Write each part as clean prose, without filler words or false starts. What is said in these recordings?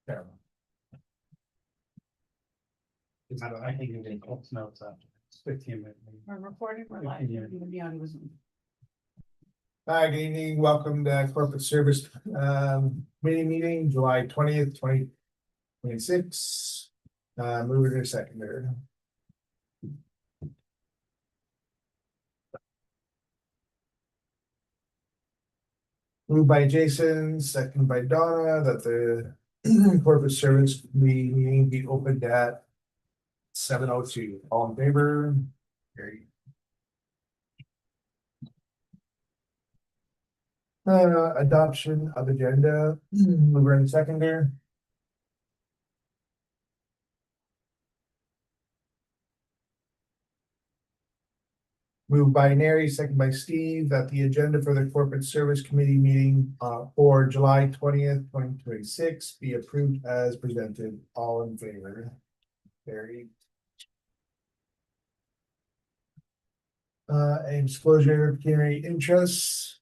Fair enough. I think you did close notes after. It's 15 minutes. We're recording, we're live. Yeah. The audio was on. Hi, good evening. Welcome to Corporate Service Committee meeting, July 20th, 2026. Mover to seconder. Moved by Jason, second by Donna, that the Corporate Service Committee meeting be opened at 7:02. All in favor? Carried. Adoption of agenda, mover and seconder. Moved by Neri, second by Steve, that the agenda for the Corporate Service Committee meeting for July 20th, 2026 be approved as presented. All in favor? Carried. A disclosure of pecuniary interests.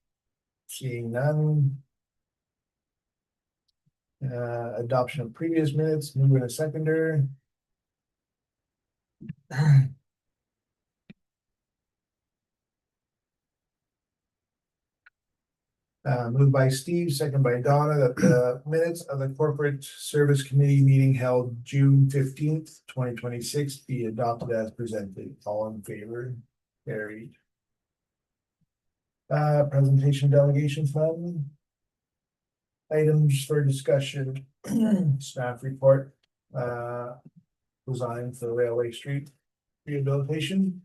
Seeing none. Adoption of previous minutes, mover and seconder. Moved by Steve, second by Donna, that the minutes of the Corporate Service Committee meeting held June 15th, 2026 be adopted as presented. All in favor? Carried. Presentation delegation fund. Items for discussion. Staff report. Design for Railway Street rehabilitation.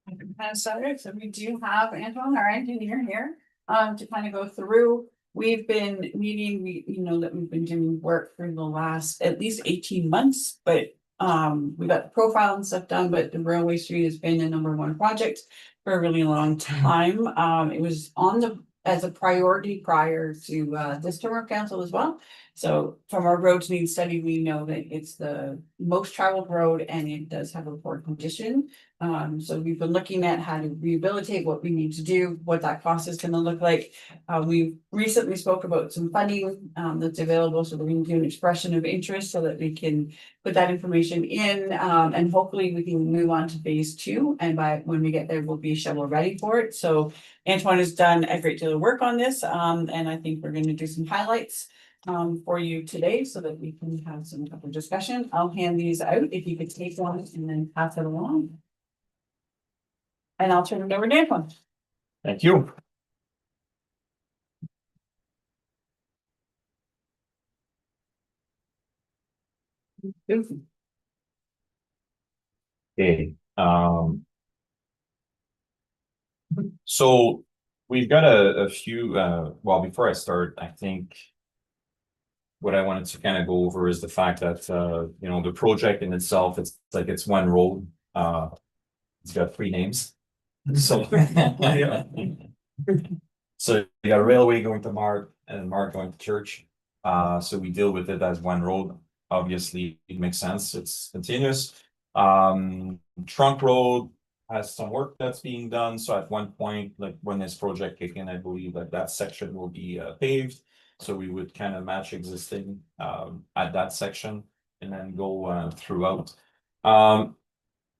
I can kind of start it. So we do have Antoine, our engineer here, to kind of go through. We've been meeting, you know that we've been doing work for the last at least 18 months, but we got the profile and stuff done, but the Railway Street has been a #1 project for a really long time. It was on as a priority prior to this term of council as well. So from our roads needs study, we know that it's the most traveled road and it does have a poor condition. So we've been looking at how to rehabilitate, what we need to do, what that cost is gonna look like. We recently spoke about some funding that's available, so we're gonna do an expression of interest so that we can put that information in, and hopefully we can move on to phase 2. And when we get there, we'll be shovel ready for it. So Antoine has done a great deal of work on this, and I think we're gonna do some highlights for you today so that we can have some couple of discussion. I'll hand these out if you could take one and then pass it along. And I'll turn it over to Antoine. Thank you. Okay, so we've got a few, well, before I start, I think what I wanted to kind of go over is the fact that, you know, the project in itself, it's one road, it's got 3 names. So, so you got a railway going to Mark and Mark going to church. So we deal with it as one road. Obviously, it makes sense. It's continuous. Trunk Road has some work that's being done. So at one point, like when this project kick in, I believe that section will be paved. So we would kind of match existing at that section and then go throughout.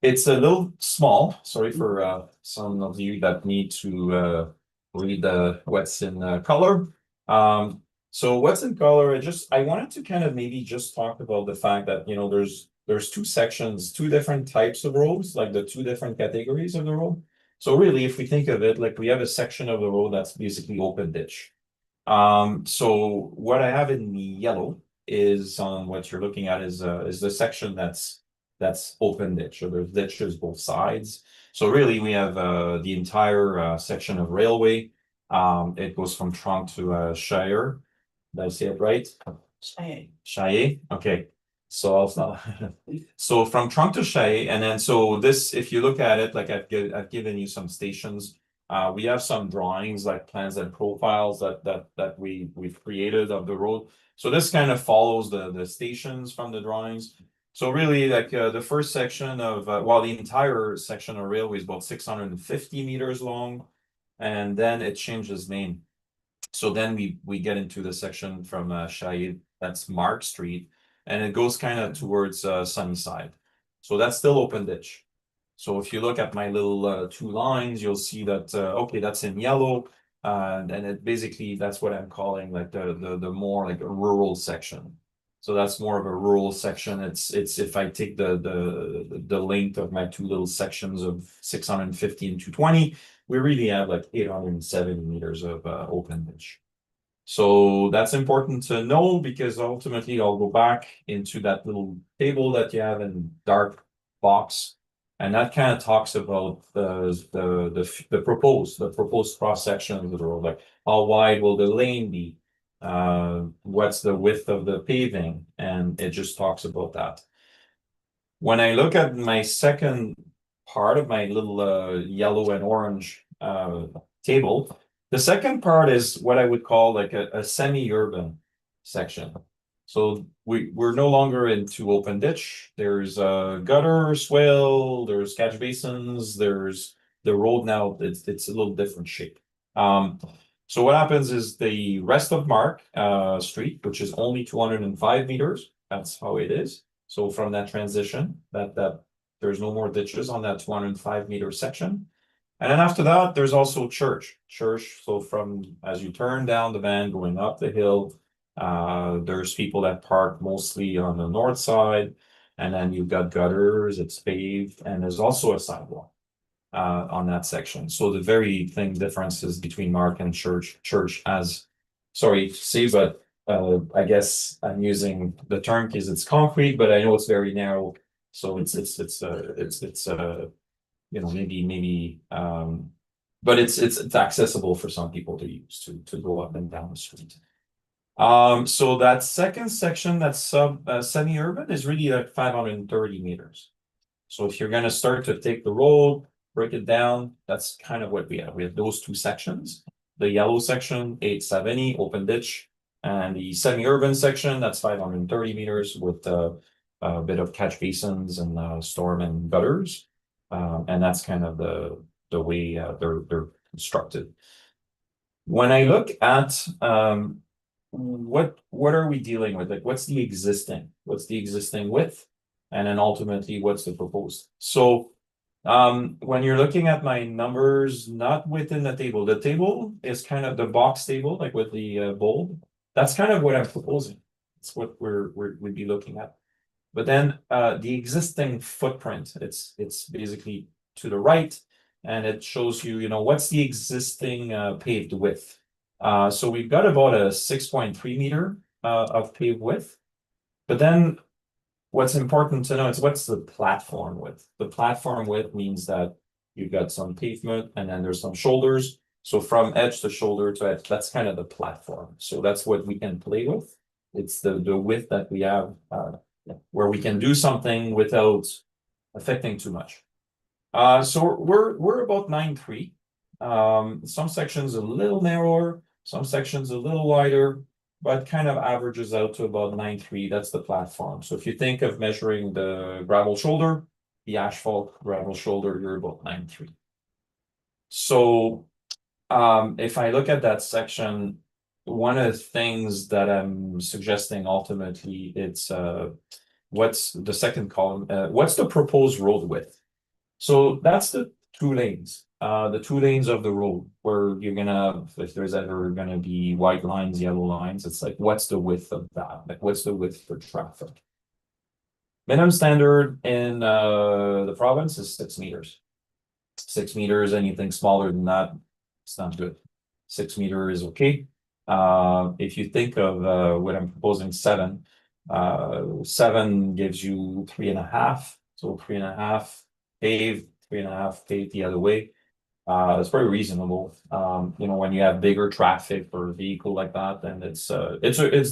It's a little small, sorry for some of you that need to read what's in color. So what's in color, I wanted to kind of maybe just talk about the fact that, you know, there's 2 sections, 2 different types of roads, like the 2 different categories of the road. So really, if we think of it, like we have a section of the road that's basically open ditch. So what I have in yellow is on what you're looking at is the section that's open ditch, so there's ditches both sides. So really we have the entire section of railway. It goes from Trunk to Shire. Did I say it right? Shire. Okay. So I'll stop. So from Trunk to Shire, and then so this, if you look at it, like I've given you some stations. We have some drawings, like plans and profiles that we've created of the road. So this kind of follows the stations from the drawings. So really, like the first section of the entire section of railway is about 650 meters long, and then it changes name. So then we get into the section from Shahid, that's Mark Street, and it goes kind of towards Sunnyside. So that's still open ditch. So if you look at my little two lines, you'll see that okay, that's in yellow. And it basically that's what I'm calling like the more like a rural section. So that's more of a rural section. It's if I take the length of my two little sections of 650 and 220, we really have like 870 meters of open ditch. So that's important to know because ultimately I'll go back into that little table that you have in dark box. And that kind of talks about the proposed cross section of the road, like how wide will the lane be? What's the width of the paving? And it just talks about that. When I look at my second part of my little yellow and orange table, the second part is what I would call like a semi-urban section. So we're no longer into open ditch. There's a gutter, swale, there's catch basins, there's the road now, it's a little different shape. So what happens is the rest of Mark Street, which is only 205 meters, that's how it is. So from that transition, that there's no more ditches on that 205-meter section. And then after that, there's also Church. So from as you turn down the van going up the hill, there's people that park mostly on the north side, and then you've got gutters, it's paved, and there's also a sidewalk on that section. So the very thing difference is between Mark and Church. Sorry to say, but I guess I'm using the term because it's concrete, but I know it's very narrow. So it's you know, maybe but it's accessible for some people to use to go up and down the street. So that second section that's semi-urban is really like 530 meters. So if you're gonna start to take the road, break it down, that's kind of what we have. We have those two sections. The yellow section, 870, open ditch, and the semi-urban section, that's 530 meters with a bit of catch basins and storm and gutters. And that's kind of the way they're constructed. When I look at what are we dealing with? Like what's the existing width? And then ultimately what's the proposed? So when you're looking at my numbers, not within the table is kind of the box table, like with the bold. That's kind of what I'm proposing. It's what we'd be looking at. But then the existing footprint, it's basically to the right, and it shows you, you know, what's the existing paved width. So we've got about a 6.3 meter of paved width. But then what's important to know is what's the platform width. The platform width means that you've got some pavement and then there's some shoulders. So from edge to shoulder to edge, that's kind of the platform. So that's what we can play with. It's the width that we have where we can do something without affecting too much. So we're about 9.3. Some sections a little narrower, some sections a little wider, but kind of averages out to about 9.3. That's the platform. So if you think of measuring the gravel shoulder, the asphalt gravel shoulder, you're about 9.3. So if I look at that section, one of the things that I'm suggesting ultimately, it's what's the second column? What's the proposed road width? So that's the 2 lanes. The 2 lanes of the road where you're gonna, if there's ever gonna be white lines, yellow lines, it's like, what's the width of that? Like, what's the width for traffic? Minimum standard in the province is 6 meters. 6 meters, anything smaller than that, it's not good. 6 meter is okay. If you think of what I'm proposing, 7 gives you 3.5. So 3.5 paved, 3.5 paved the other way. It's very reasonable. You know, when you have bigger traffic or a vehicle like that, then it's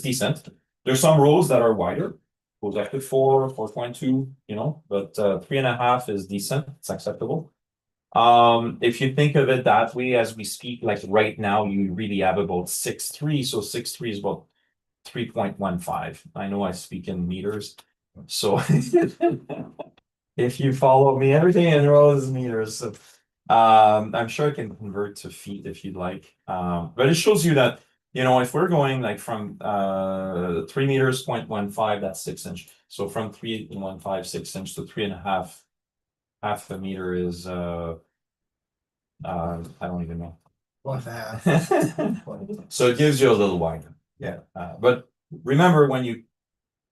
decent. There's some roads that are wider, goes up to 4, 4.2, you know, but 3.5 is decent, it's acceptable. If you think of it that way, as we speak, like right now, you really have about 6.3. So 6.3 is about 3.15. I know I speak in meters. So if you follow me, everything in rows is meters. So, I'm sure I can convert to feet if you'd like. But it shows you that You know, if we're going like from 3 meters, 0.15, that's 6 inch. So from 3.15, 6 inch to 3.5, half a meter is I don't even know. 1.5. So it gives you a little wider, yeah, but remember when you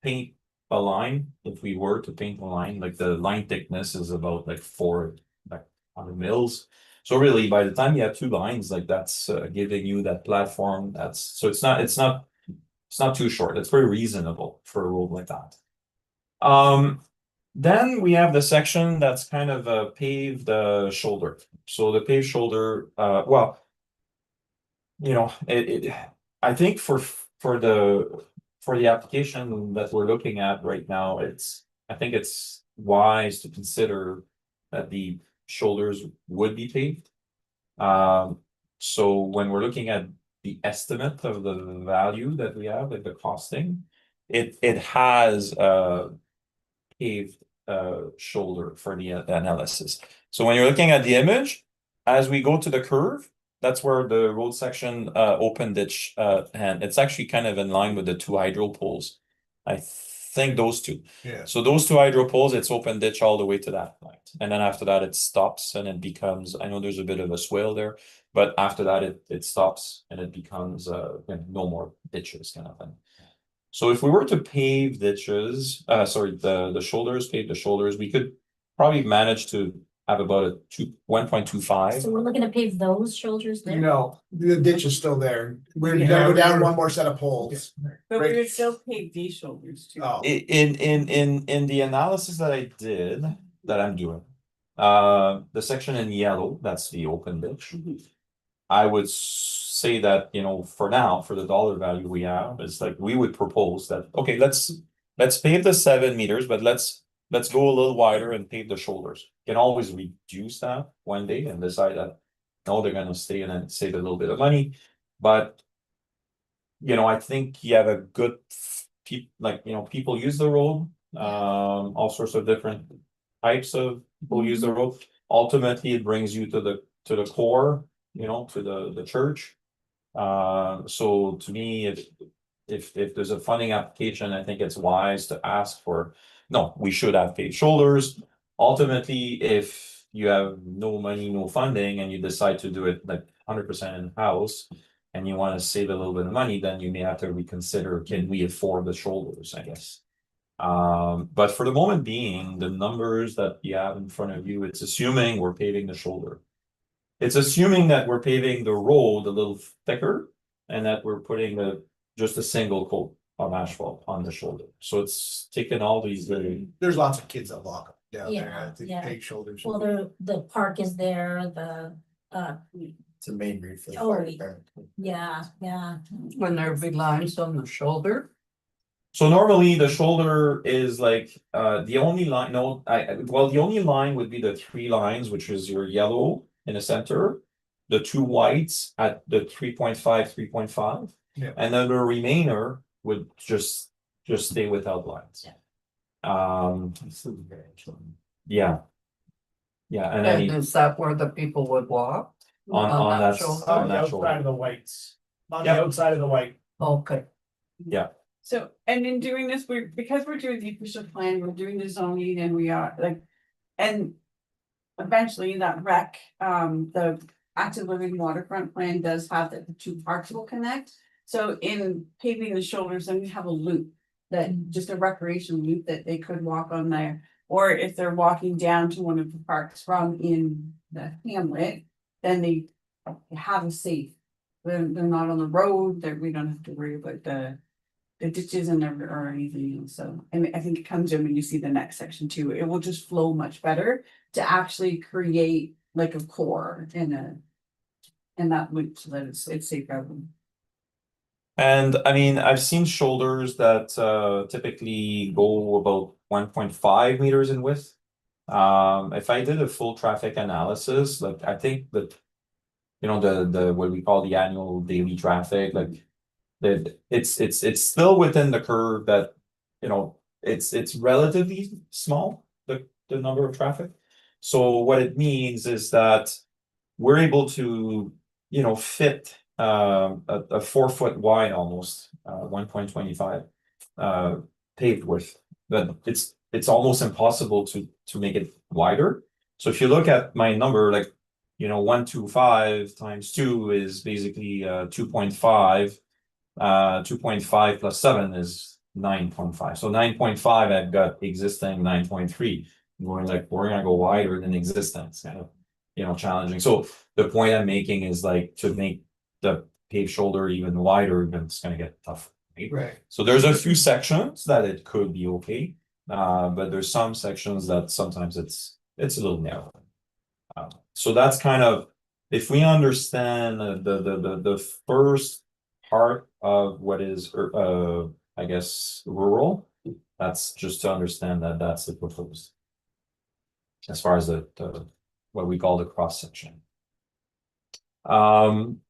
paint a line, if we were to paint a line, like the line thickness is about like 400 mils. So really, by the time you have two lines, like that's giving you that platform, that's, so it's not too short, it's very reasonable for a road like that. Then we have the section that's kind of a paved shoulder. So the paved shoulder, well, you know, I think for the application that we're looking at right now, I think it's wise to consider that the shoulders would be paved. So when we're looking at the estimate of the value that we have, like the costing, it has a paved shoulder for the analysis. So when you're looking at the image, as we go to the curve, that's where the road section open ditch and it's actually kind of in line with the two hydro poles. I think those two. Yeah. So those two hydro poles, it's open ditch all the way to that point. And then after that, it stops and it becomes, I know there's a bit of a swale there, but after that, it stops and it becomes no more ditches kind of thing. So if we were to pave ditches, sorry, the shoulders, pave the shoulders, we could probably manage to have about a 1.25. So we're looking to pave those shoulders there? No, the ditch is still there. We're Yeah. gonna go down one more set of poles. But Right. we would still pay these shoulders too. Oh, In the analysis that I did, that I'm doing, the section in yellow, that's the open ditch. Mhm. I would say that, you know, for now, for the dollar value we have, it's like we would propose that, okay, let's pave the 7 meters, but let's go a little wider and pave the shoulders. Can always reduce that one day and decide that, no, they're gonna stay in and save a little bit of money. But you know, I think you have a good people use the road, all sorts of different types of people use the road. Ultimately, it brings you to the core, you know, to the church. So to me, if there's a funding application, I think it's wise to ask for, no, we should have paved shoulders. Ultimately, if you have no money, no funding, and you decide to do it like 100% in-house, and you want to save a little bit of money, then you may have to reconsider, can we afford the shoulders, I guess. But for the moment being, the numbers that you have in front of you, it's assuming we're paving the shoulder. It's assuming that we're paving the road a little thicker and that we're putting just a single coat of asphalt on the shoulder. So it's taking all these little. there's lots of kids that walk up down there. Yeah, I think yeah. paved shoulders. Well, the park is there, It's a main route for the Oh, fire department. yeah. When there be lines on the shoulder, So normally the shoulder is like the only line, no, the only line would be the 3 lines, which is your yellow in the center, the 2 whites at the 3.5, 3.5. Yeah. And then the remainder would just stay without lines. Yeah. Yeah, and and then is that where the people would walk? on that shoulder? On the that outside shoulder. of the whites, on Yep. the outside of the white. Okay, So, and in doing this, because we're doing the official plan, we're doing the zoning and we are like, and. Eventually that the active living waterfront plan does have that the 2 parks will connect. So in paving the shoulders, then we have a loop that just a recreation loop that they could walk on there. Or if they're walking down to one of the parks from in the hamlet, then they have a safe. They're not on the road, we don't have to worry about the ditches and or anything else. So, and I think it comes in when you see the next section too. It will just flow much better to actually create like a core in that loop so that it's safe for everyone. And I mean, I've seen shoulders that typically go about 1.5 meters in width. If I did a full traffic analysis, like I think that, you know, the what we call the annual daily traffic, like that it's still within the curve that, you know, it's relatively small, the number of traffic. So what it means is that we're able to, you know, fit a 4 foot wide almost, 1.25 paved width. But it's almost impossible to make it wider. So if you look at my number, like, 125 times 2 is basically 2.5. 2.5 plus 7 is 9.5. So 9.5, I've got existing 9.3. Going like, we're gonna go wider than existing. It's kind of, challenging. So the point I'm making is like to make the paved shoulder even wider, then it's gonna get tough. Right. So there's a few sections that it could be okay. But there's some sections that sometimes it's a little narrow. So that's kind of, if we understand the first part of what is, I guess, rural, that's just to understand that that's the proposed. As far as the what we call the cross section. And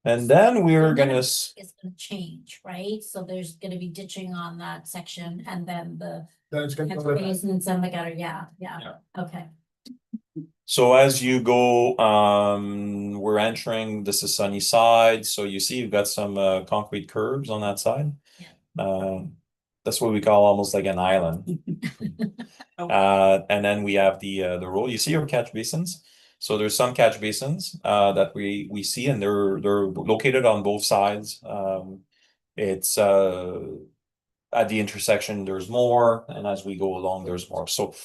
then we're gonna, It's gonna change, right? So there's gonna be ditching on that section and then the Then it's gonna catch go to basins and the gutter, yeah, okay. so as you go, we're entering, this is Sunny Side, so you see you've got some concrete curbs on that side. That's what we call almost like an island. And then we have the road. You see your catch basins. So there's some catch basins that we see, and they're located on both sides. It's at the intersection, there's more, and as we go along, there's more. So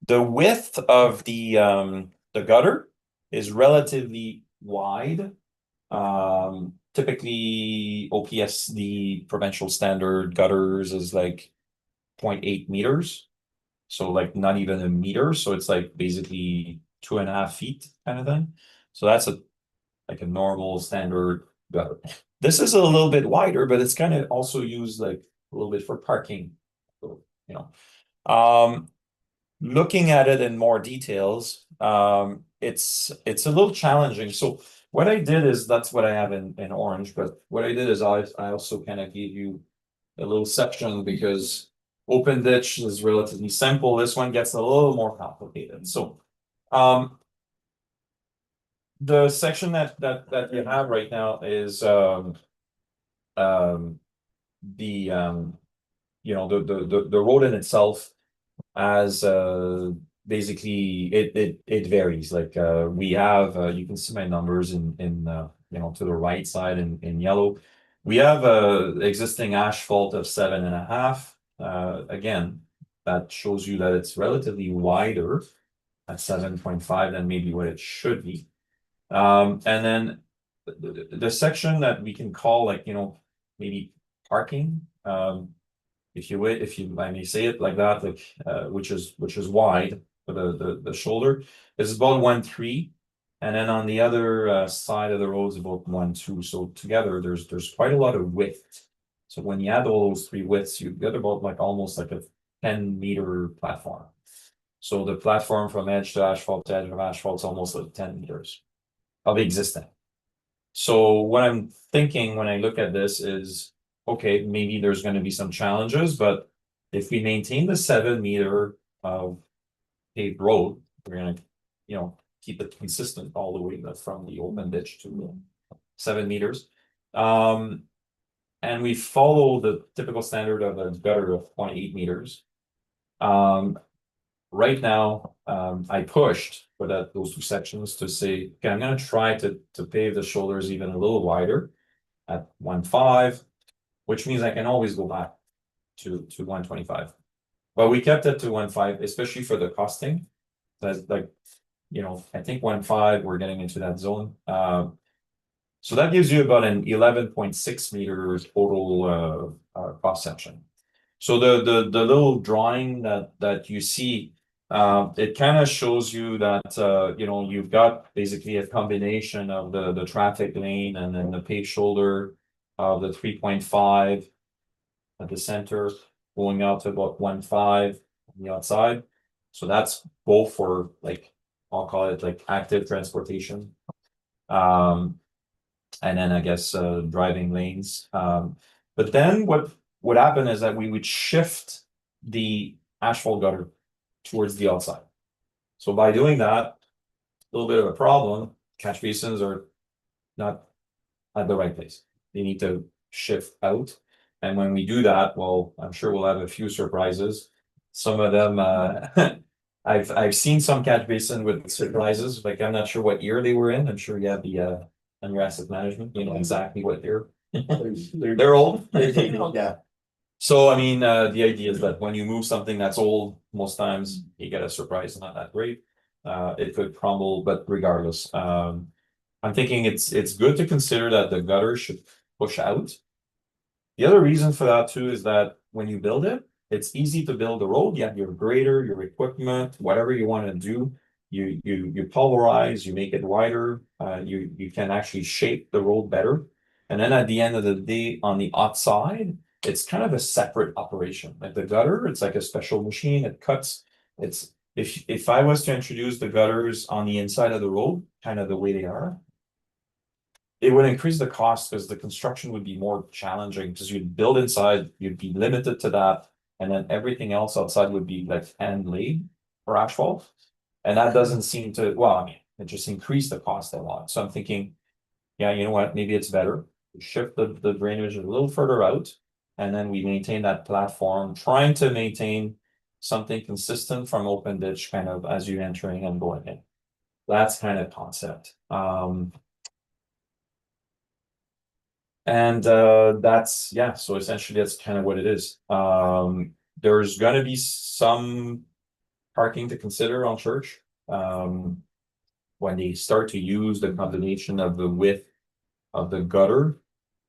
the width of the gutter is relatively wide. Typically OPSD provincial standard gutters is like 0.8 meters. So like not even a meter. So it's like basically 2.5 feet kind of thing. So that's like a normal standard gutter. This is a little bit wider, but it's kind of also used like a little bit for parking. So, looking at it in more details, it's a little challenging. So what I did is, that's what I have in orange, but what I did is I also kind of gave you a little section, because open ditch is relatively simple. This one gets a little more complicated. So the section that you have right now is the road in itself, as basically it varies. Like we have you can see my numbers in to the right side in yellow. We have existing asphalt of 7.5. Again, that shows you that it's relatively wider at 7.5 than maybe what it should be. And then the section that we can call, like, maybe parking, if you I may say it like that, like which is wide for the shoulder, is about 1.3, and then on the other side of the road is about 1.2. So together there's quite a lot of width. So when you add all those three widths, you get about like almost like a 10-meter platform. So the platform from edge to asphalt to edge of asphalt is almost like 10 meters of existing. So what I'm thinking when I look at this is, okay, maybe there's going to be some challenges, but if we maintain the 7 meter of paved road, we're going to, keep it consistent all the way from the open ditch to 7 meters. And we follow the typical standard of a gutter of 0.8 meters. Right now, I pushed for those two sections to say, okay, I'm going to try to pave the shoulders even a little wider at 1.5, which means I can always go back to 1.25. But we kept it to 1.5, especially for the costing. That's like, I think 1.5, we're getting into that zone. So that gives you about an 11.6 meters total cross section. So the little drawing that you see, it kind of shows you that you've got basically a combination of the traffic lane and then the paved shoulder of the 3.5 at the center, going out to about 1.5 on the outside. So that's both for, like, I'll call it like active transportation. And then I guess driving lanes. But then what would happen is that we would shift the asphalt gutter towards the outside. So by doing that, a little bit of a problem, catch basins are not at the right place. They need to shift out. And when we do that, well, I'm sure we'll have a few surprises. Some of them, I've seen some catch basin with surprises, like I'm not sure what year they were in. I'm sure you have the on your asset management, you know exactly what year. They're old. Yeah. So I mean, the idea is that when you move something that's old, most times you get a surprise, not that great. It could crumble, but regardless, I'm thinking it's good to consider that the gutter should push out. The other reason for that too is that when you build it, it's easy to build the road. You have your grader, your equipment, whatever you want to do. You pulverize, you make it wider. You can actually shape the road better. And then at the end of the day, on the outside, it's kind of a separate operation. Like the gutter, it's like a special machine. It cuts. It's if I was to introduce the gutters on the inside of the road, kind of the way they are, it would increase the cost because the construction would be more challenging because you'd build inside, you'd be limited to that, and then everything else outside would be like hand laid for asphalt. And that doesn't seem to, well, I mean, it just increased the cost a lot. So I'm thinking, yeah, you know what, maybe it's better. Shift the drainage a little further out, and then we maintain that platform, trying to maintain something consistent from open ditch kind of as you're entering and going in. That's kind of concept. And that's, yeah, so essentially that's kind of what it is. There's gonna be some parking to consider on Church. When they start to use the combination of the width of the gutter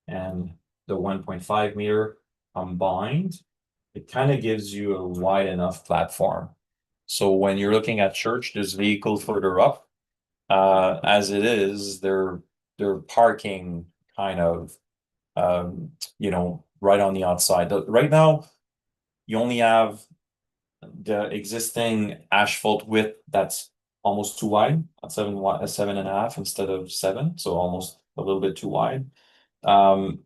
and the 1.5 meter combined, it kind of gives you a wide enough platform. So when you're looking at Church, there's vehicles further up. As it is, they're parking kind of you know, right on the outside. Right now, you only have the existing asphalt width that's almost too wide at 7.5 instead of 7, so almost a little bit too wide. And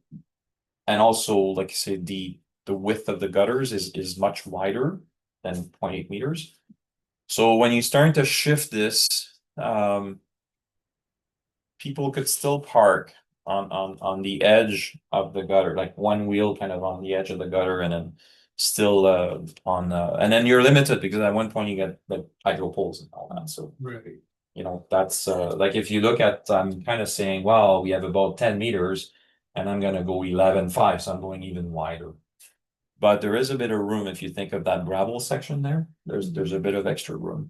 also, like I said, the width of the gutters is much wider than 0.8 meters. So when you start to shift this, people could still park on the edge of the gutter, like one wheel kind of on the edge of the gutter, and then still and then you're limited because at one point you get like hydro poles and all that. So Right. you know, that's like if you look at, I'm kind of saying, well, we have about 10 meters and I'm gonna go 11.5, so I'm going even wider. But there is a bit of room if you think of that gravel section there. There's a bit of extra room.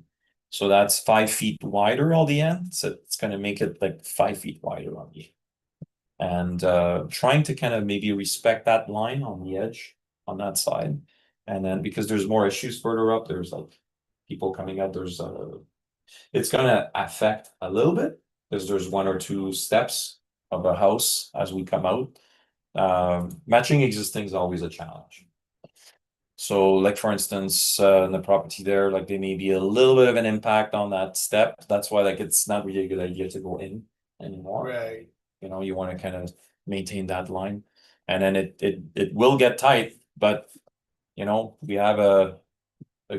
So that's 5 feet wider on the end. So it's gonna make it like 5 feet wider on the and trying to kind of maybe respect that line on the edge on that side. And then because there's more issues further up, there's like people coming out, there's it's gonna affect a little bit because there's 1 or 2 steps of a house as we come out. Matching existing is always a challenge. So like for instance, in the property there, like there may be a little bit of an impact on that step. That's why like it's not really a good idea to go in anymore. Right. You know, you want to kind of maintain that line. And then it will get tight, but you know, we have a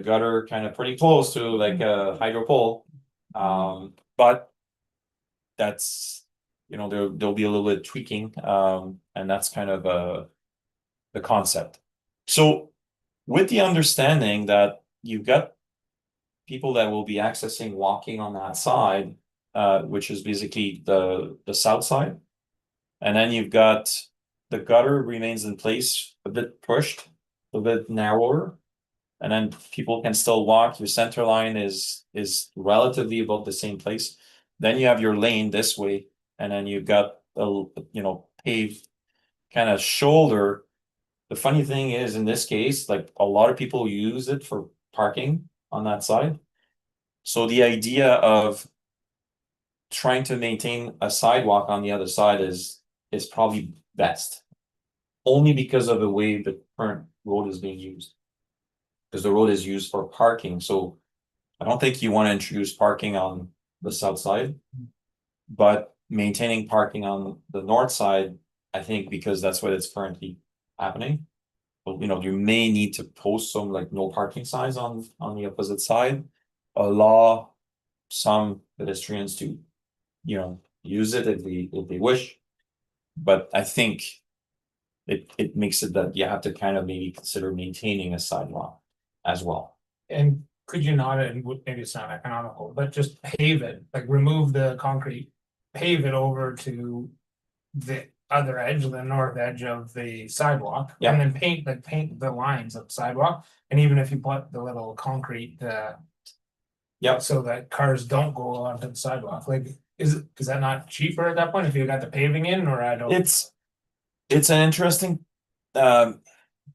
gutter kind of pretty close to like a hydro pole. But that's, you know, there'll be a little bit of tweaking. And that's kind of the concept. So with the understanding that you've got people that will be accessing walking on that side, which is basically the south side. And then you've got the gutter remains in place, a bit pushed, a bit narrower. And then people can still walk. Your center line is relatively about the same place. Then you have your lane this way, and then you've got a, you know, paved kind of shoulder. The funny thing is, in this case, like a lot of people use it for parking on that side. So the idea of trying to maintain a sidewalk on the other side is probably best. Only because of the way the current road is being used. Because the road is used for parking, so I don't think you want to introduce parking on the south side. But maintaining parking on the north side, I think because that's what it's currently happening. Well, you know, you may need to post some like no parking signs on the opposite side. Allow some pedestrians to, you know, use it if they wish. But I think it makes it that you have to kind of maybe consider maintaining a sidewalk as well. And could you not, and maybe it's not economical, but just pave it, like remove the concrete, pave it over to the other edge, the north edge of the sidewalk. Yeah. And then paint the lines of the sidewalk, and even if you put the little concrete, Yep. so that cars don't go onto the sidewalk, like, is that not cheaper at that point if you got the paving in, or I don't? It's an interesting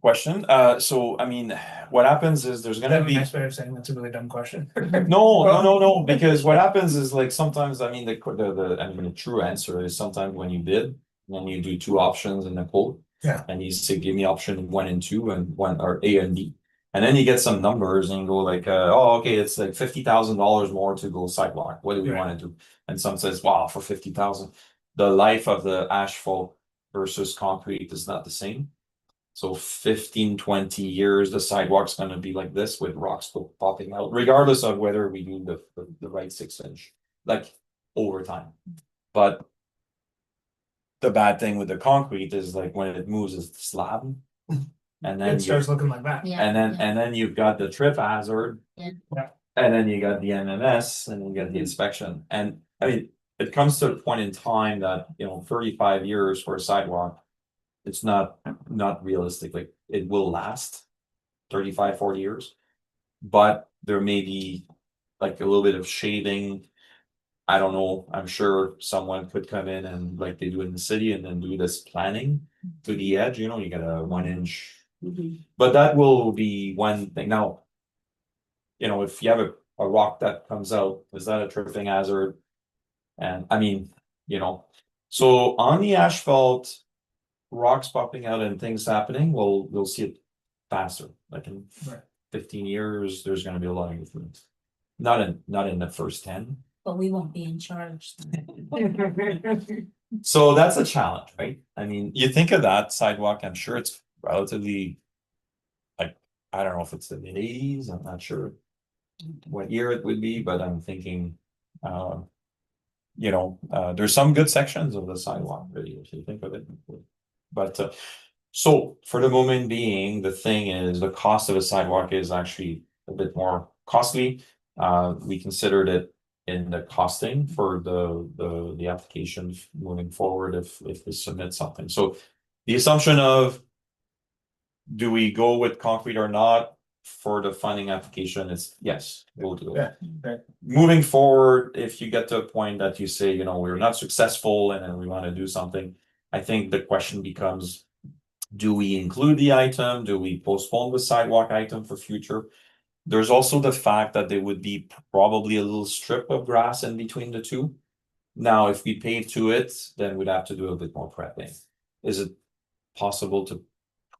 question. So I mean, what happens is there's gonna That'd be be a nice way of saying that's a really dumb question. no, because what happens is like sometimes, I mean, the true answer is sometimes when you bid, then you do two options in the quote. Yeah. And you say, give me option 1 and 2 and one or A and B. And then you get some numbers and you go like, oh, okay, it's like $50,000 more to go sidewalk. What do we Right. want to do? And some says, wow, for 50,000, the life of the asphalt versus concrete is not the same. So 15, 20 years, the sidewalk's gonna be like this with rocks popping out, regardless of whether we do the right 6-inch, like over time. But the bad thing with the concrete is like when it moves, it's the slab. And then It starts looking like that. Yeah. and then you've got the trip hazard. Yeah. Yeah. And then you got the MMS and you get the inspection. And I mean, it comes to a point in time that, 35 years for a sidewalk. It's not realistic, like it will last 35, 40 years. But there may be like a little bit of shading. I don't know, I'm sure someone could come in and like they do in the city and then do this planning to the edge, you get a 1-inch. But that will be one thing. Now, if you have a rock that comes out, is that a tripping hazard? And I mean, so on the asphalt, rocks popping out and things happening, we'll see it faster. Like in Right. 15 years, there's gonna be a lot of movement. Not in the first 10. But we won't be in charge. So that's a challenge, right? I mean, you think of that sidewalk, I'm sure it's relatively, like, I don't know if it's the mid-80s, I'm not sure what year it would be, but I'm thinking, there's some good sections of the sidewalk, really, if you think of it. But so for the moment being, the thing is the cost of a sidewalk is actually a bit more costly. We considered it in the costing for the application moving forward if we submit something. So the assumption of do we go with concrete or not for the funding application is yes, we'll do it. Yeah. Moving forward, if you get to a point that you say, we're not successful and then we want to do something, I think the question becomes, do we include the item? Do we postpone the sidewalk item for future? There's also the fact that there would be probably a little strip of grass in between the two. Now, if we pave to it, then we'd have to do a bit more prepping. Is it possible to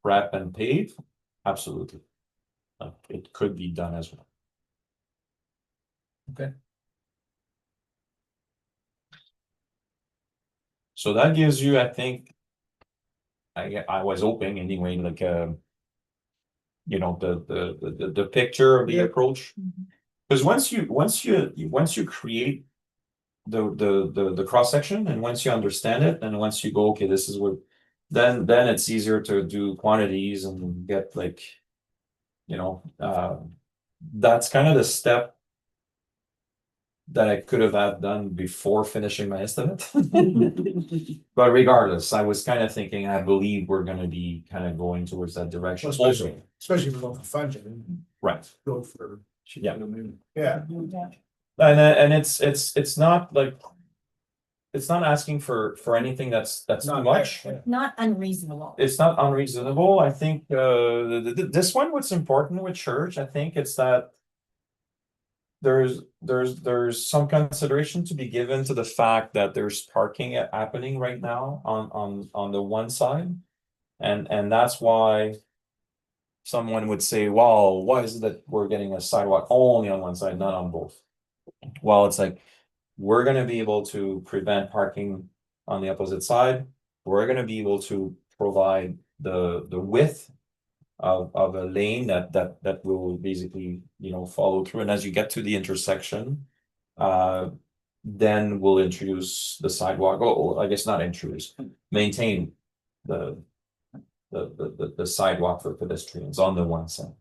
prep and pave? Absolutely. It could be done as well. Okay. So that gives you, I think, I was hoping anyway, like the picture of the Yeah. approach. Because once you create the cross section and once you understand it and once you go, okay, this is what, then it's easier to do quantities and get like, that's kind of the step that I could have had done before finishing my estimate. But regardless, I was kind of thinking, I believe we're gonna be kind of going towards that direction. Especially for local funding, Right, go for. Yeah. Yeah, and it's not like. It's not asking for anything that's too much. Not unreasonable. It's not unreasonable. I think this one, what's important with church, I think it's that. There's some consideration to be given to the fact that there's parking happening right now on the one side. And that's why someone would say, well, why is it that we're getting a sidewalk only on one side, not on both? Well, it's like, we're gonna be able to prevent parking on the opposite side. We're gonna be able to provide the width of a lane that will basically, follow through. And as you get to the intersection, then we'll introduce the sidewalk, oh, I guess not introduce, maintain the. The sidewalk for pedestrians on the one side.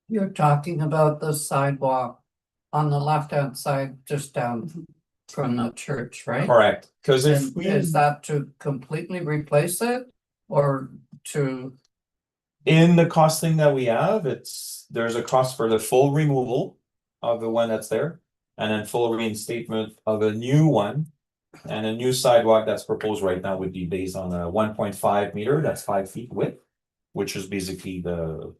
You're talking about the sidewalk on the left-hand side, just down from the church, right? Correct, because if And we. is that to completely replace it or to, In the costing that we have, there's a cost for the full removal of the one that's there. And then full reinstatement of a new one. And a new sidewalk that's proposed right now would be based on a 1.5 meter, that's 5 feet width. Which is basically the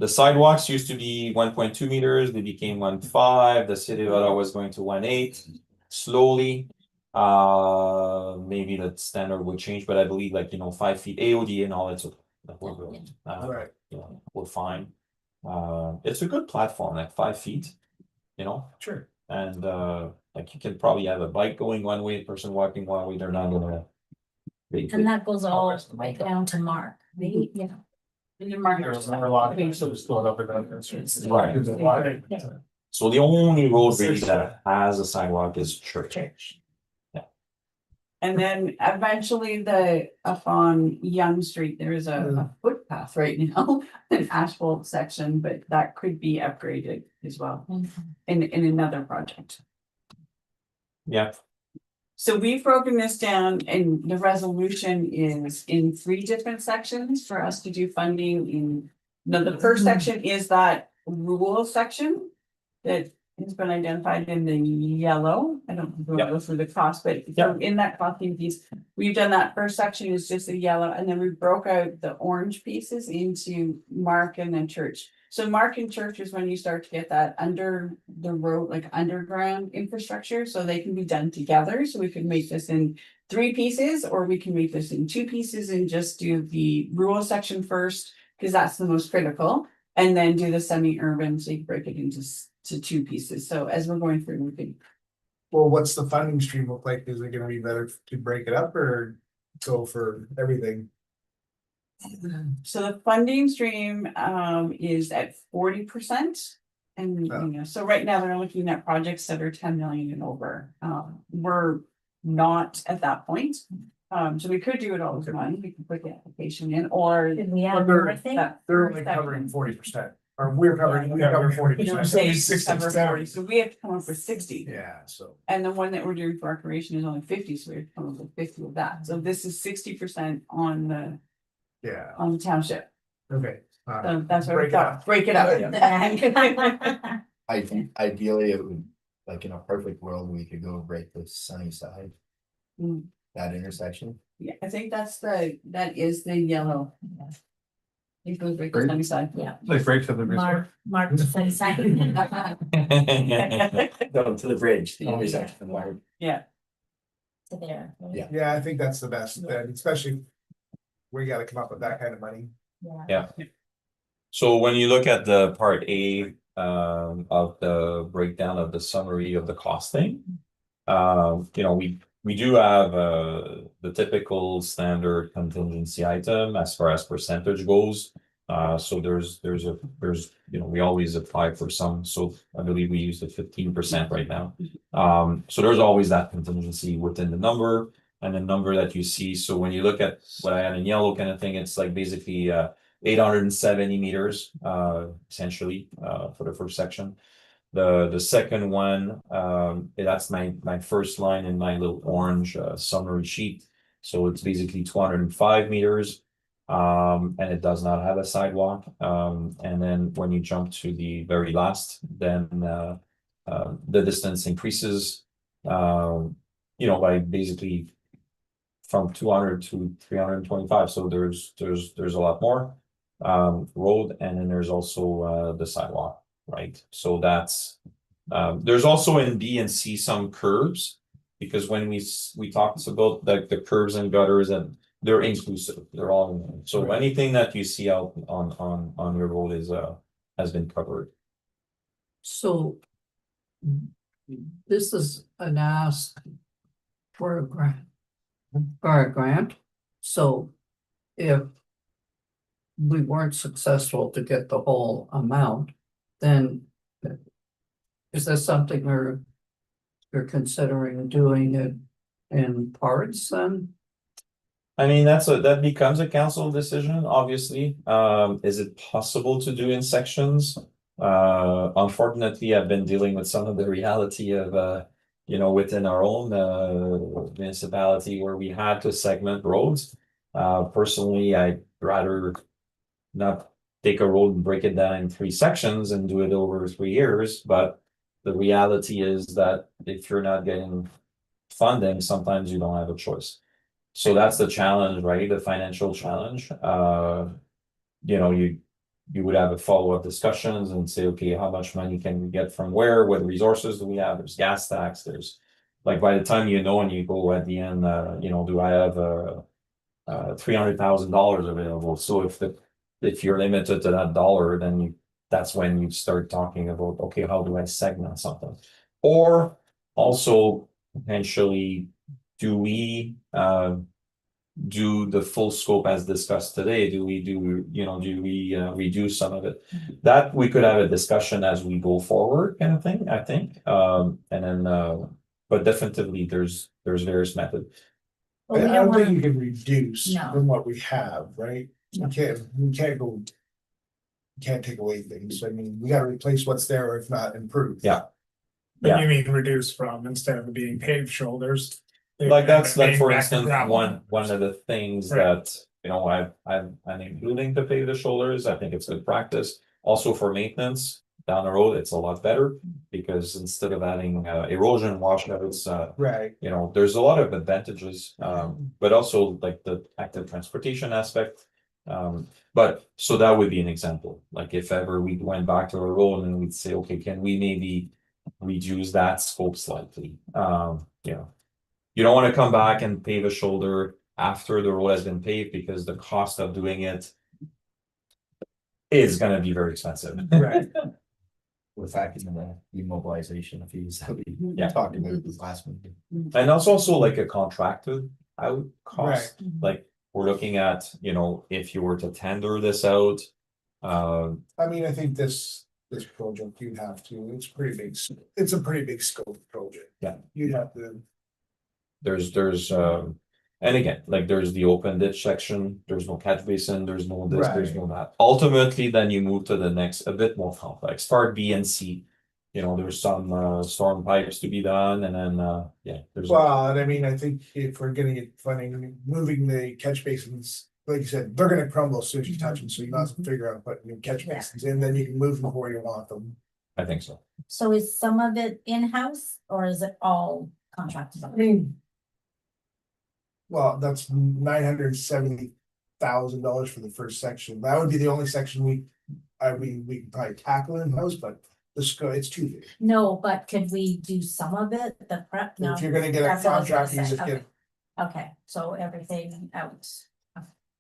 sidewalks used to be 1.2 meters, they became 1.5, the city of Ottawa was going to 1.8. Slowly, maybe the standard will change, but I believe 5 feet AOD and all that, so we're good. Right. We're fine. It's a good platform, 5 feet, Sure. and you can probably have a bike going one way, person walking one way, they're not gonna. And that goes all right down to Mark, right? Yeah. And your markers. There's more lot, so it's still up and down. Right. So the only road really that has a sidewalk is church. Church. And then eventually up on Young Street, there is a footpath right now, an asphalt section, but that could be upgraded as well in another project. Yeah, So we've broken this down and the resolution is in 3 different sections for us to do funding in. Now, the first section is that rule section that has been identified in the yellow. I don't want to go through the cost, but so in that costing piece, we've done that first section is just the yellow, and then we broke out the orange pieces into Mark and then Church. So Mark and Church is when you start to get that under the road, like underground infrastructure, so they can be done together. So we can make this in 3 pieces, or we can make this in 2 pieces and just do the rural section first, because that's the most critical. And then do the semi-urban, so you can break it into 2 pieces. So as we're going through, we can. Well, what's the funding stream look like? Is it gonna be better to break it up or go for everything? So the funding stream is at 40%. And so right now they're looking at projects that are 10 million and over. We're not at that point. So we could do it all as one. We could put the application in, or Did we add But more thing? They're only covering 40%, or we're covering, we cover 40%. say 60, cover 40. So we have to come up with 60. Yeah, so. And the one that we're doing for recreation is only 50, so we have to come up with 50 of that. So this is 60% on the Yeah, township. okay. So that's what we Break it got. up. Break it up. I think ideally it would, like in a perfect world, we could go right to sunny side. Mm. That intersection. Yeah, I think that is the yellow. It goes right to sunny side. Yeah, Like right to the. Mark said second. No, to the bridge, the Yeah. intersection of Mark. Yeah, To there. right? Yeah. Yeah, I think that's the best, and especially. We gotta come up with that kind of money. Yeah. so when you look at the part A of the breakdown of the summary of the costing. We do have the typical standard contingency item as far as percentage goes. So we always apply for some, so I believe we use the 15% right now. So there's always that contingency within the number and the number that you see. So when you look at what I had in yellow kind of thing, it's like basically 870 meters essentially for the first section. The second one, that's my first line in my little orange summary sheet. So it's basically 205 meters. And it does not have a sidewalk. And then when you jump to the very last, then the distance increases. By basically from 200 to 325. So there's a lot more road, and then there's also the sidewalk. Right, so that's, there's also in B and C some curbs, because when we talked about the curbs and gutters, and they're inclusive, they're all, so anything that you see out on your road has been covered. so this is an ask for a grant. So if we weren't successful to get the whole amount, then is this something we're you're considering doing it in parts then? I mean, that becomes a council decision, obviously. Is it possible to do in sections? Unfortunately, I've been dealing with some of the reality of, within our own, municipality where we had to segment roads. Personally, I'd rather not take a road and break it down in 3 sections and do it over 3 years, but the reality is that if you're not getting funding, sometimes you don't have a choice. So that's the challenge, right? The financial challenge. You would have a follow-up discussions and say, okay, how much money can we get from where? What resources do we have? There's gas tax, there's like by the time and you go at the end, do I have $300,000 available? So if you're limited to that dollar, then that's when you start talking about, okay, how do I segment something? Or also potentially, do we do the full scope as discussed today? Do we reduce some of it? That we could have a discussion as we go forward, kind of thing, I think. And then but definitely there's various methods. But we I don't don't think wanna, you can reduce No. from what we have, right? You can't go. You can't take away things. I mean, we gotta replace what's there, or if not, improve. Yeah. But you mean reduce from, instead of it being paved shoulders. Like that's like, for being back to instance, gravel. one of the things Right. that, I'm including to pave the shoulders. I think it's good practice. Also for maintenance, down the road, it's a lot better because instead of adding erosion washouts, Right. there's a lot of advantages, but also like the active transportation aspect. But so that would be an example, like if ever we went back to a road and we'd say, okay, can we maybe reduce that scope slightly? You don't want to come back and pave a shoulder after the road has been paved because the cost of doing it is gonna be very expensive. Right. With factoring in the immobilization fees that we Yeah. talked about this last meeting. And that's also like a contracted out cost, Right. like we're looking at, if you were to tender this out. I mean, I think this project you'd have to, it's a pretty big scope project. Yeah. You'd have to, There's and again, like there's the open ditch section, there's no catch basin, there's no this, there's no that. Ultimately, then you move to the next, a bit more complex, part B and C. There's some storm pipes to be done, and then there's. well, and I mean, I think if we're getting it funding, moving the catch basins, like you said, they're gonna crumble as soon as you touch them, so you must figure out putting new catch Yeah. basins in, then you can move them where you want them. I think so. so is some of it in-house or is it all contracted? Well, that's $970,000 for the first section. That would be the only section we can probably tackle in-house, but it's too big. No, but could we do some of it, the prep? No. If you're gonna get a That's what I was gonna contract, you say, just get, Okay, so everything out.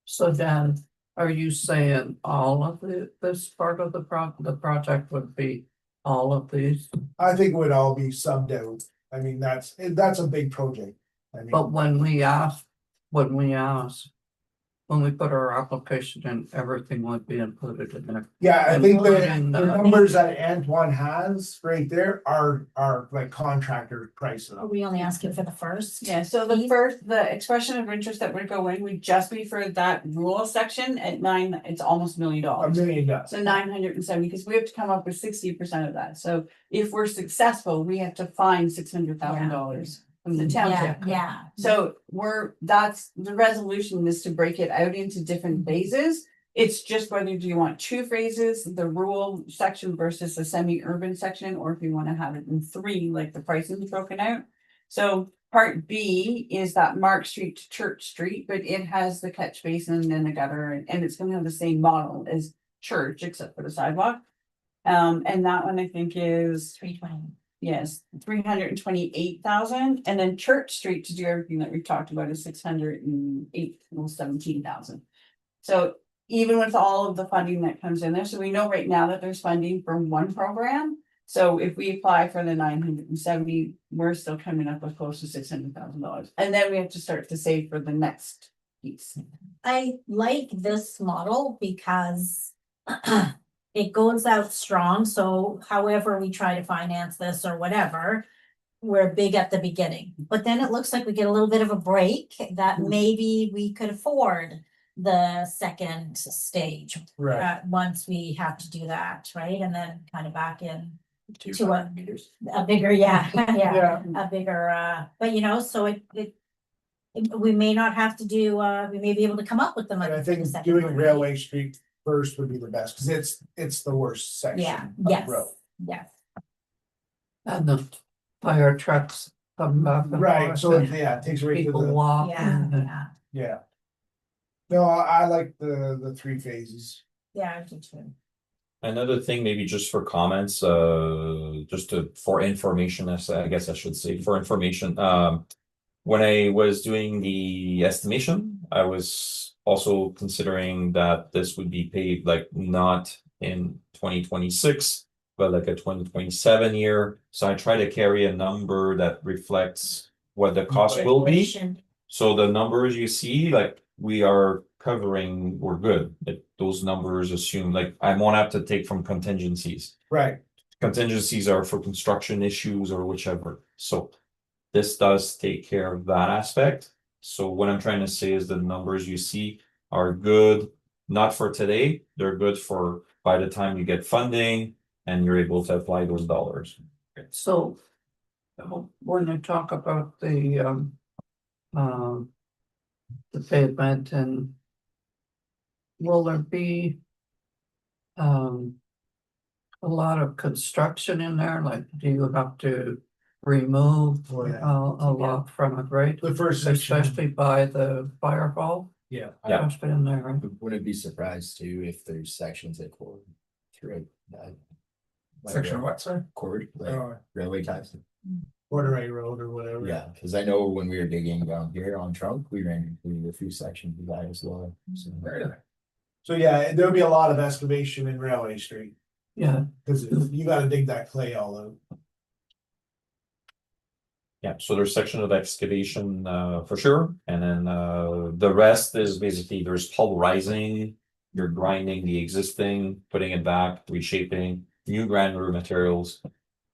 So Dan, are you saying all of this part of the project would be all of these? I think it would all be subbed out. I mean, that's a big project. I mean, But when we put our application in, everything would be included in there. yeah, I think including the the- numbers that Antoine has right there are like contractor prices. Are we only asking for the first? Yeah, so the expression of interest that would go in would just be for that rural section at it's almost $1 million. $1 million. So 970, because we have to come up with 60% of that. So if we're successful, we have to find $600,000 from the Yeah, township. yeah. So that's the resolution is to break it out into different phases. It's just whether do you want 2 phases, the rural section versus the semi-urban section, or if you want to have it in 3, like the pricing is broken out. So part B is that Mark Street to Church Street, but it has the catch basin and the gutter, and it's gonna have the same model as Church, except for the sidewalk. And that one I think is 320. yes, 328,000, and then Church Street to do everything that we've talked about is 608, almost 17,000. So even with all of the funding that comes in there, so we know right now that there's funding for one program. So if we apply for the 970, we're still coming up with close to $600,000, and then we have to start to save for the next piece. I like this model because it goes out strong, so however we try to finance this or whatever, we're big at the beginning, but then it looks like we get a little bit of a break that maybe we could afford the second stage. Once we have to do that, right? And then kind of back in to a bigger, yeah, yeah, a bigger, but you know, so we may not have to do, we may be able to come up with the money. And I for the think second doing one. Railway Street first would be the best, cause it's the worst Yeah, section of yes, the road. yes. And the fire trucks come back. and Right, forth so and it takes right to people the, walk. Yeah, and- yeah, yeah. No, I like the 3 phases. yeah, I do too. Another thing, maybe just for comments, just for information, I guess I should say, for information, when I was doing the estimation, I was also considering that this would be paid like not in 2026, but like a 2027 year. So I try to carry a number that reflects what the cost will be. Inflation. So the numbers you see, like we are covering, we're good. Those numbers assume, like I won't have to take from contingencies. Right, Contingencies are for construction issues or whichever. So this does take care of that aspect. So what I'm trying to say is the numbers you see are good, not for today. They're good for by the time you get funding and you're able to apply those dollars. So when you talk about the pavement and will there be a lot of construction in there? Like, do you have to remove Oh, yeah. a lot from it, right? the first section, Especially by the fire hall? yeah. Yeah. Especially in there, right? Wouldn't be surprised too if there's sections that cord through that. Section of what, sir? Cord, like Oh, railway ties. Border Road or whatever. Yeah, cause I know when we were digging down here on Trunk, we ran into a few sections of that as well. So So yeah, there'll be a lot of excavation in Railway Street, Yeah, cause you gotta dig that clay all out. Yeah, so there's section of excavation for sure, and then the rest is basically there's pulverizing. You're grinding the existing, putting it back, reshaping, new granular materials.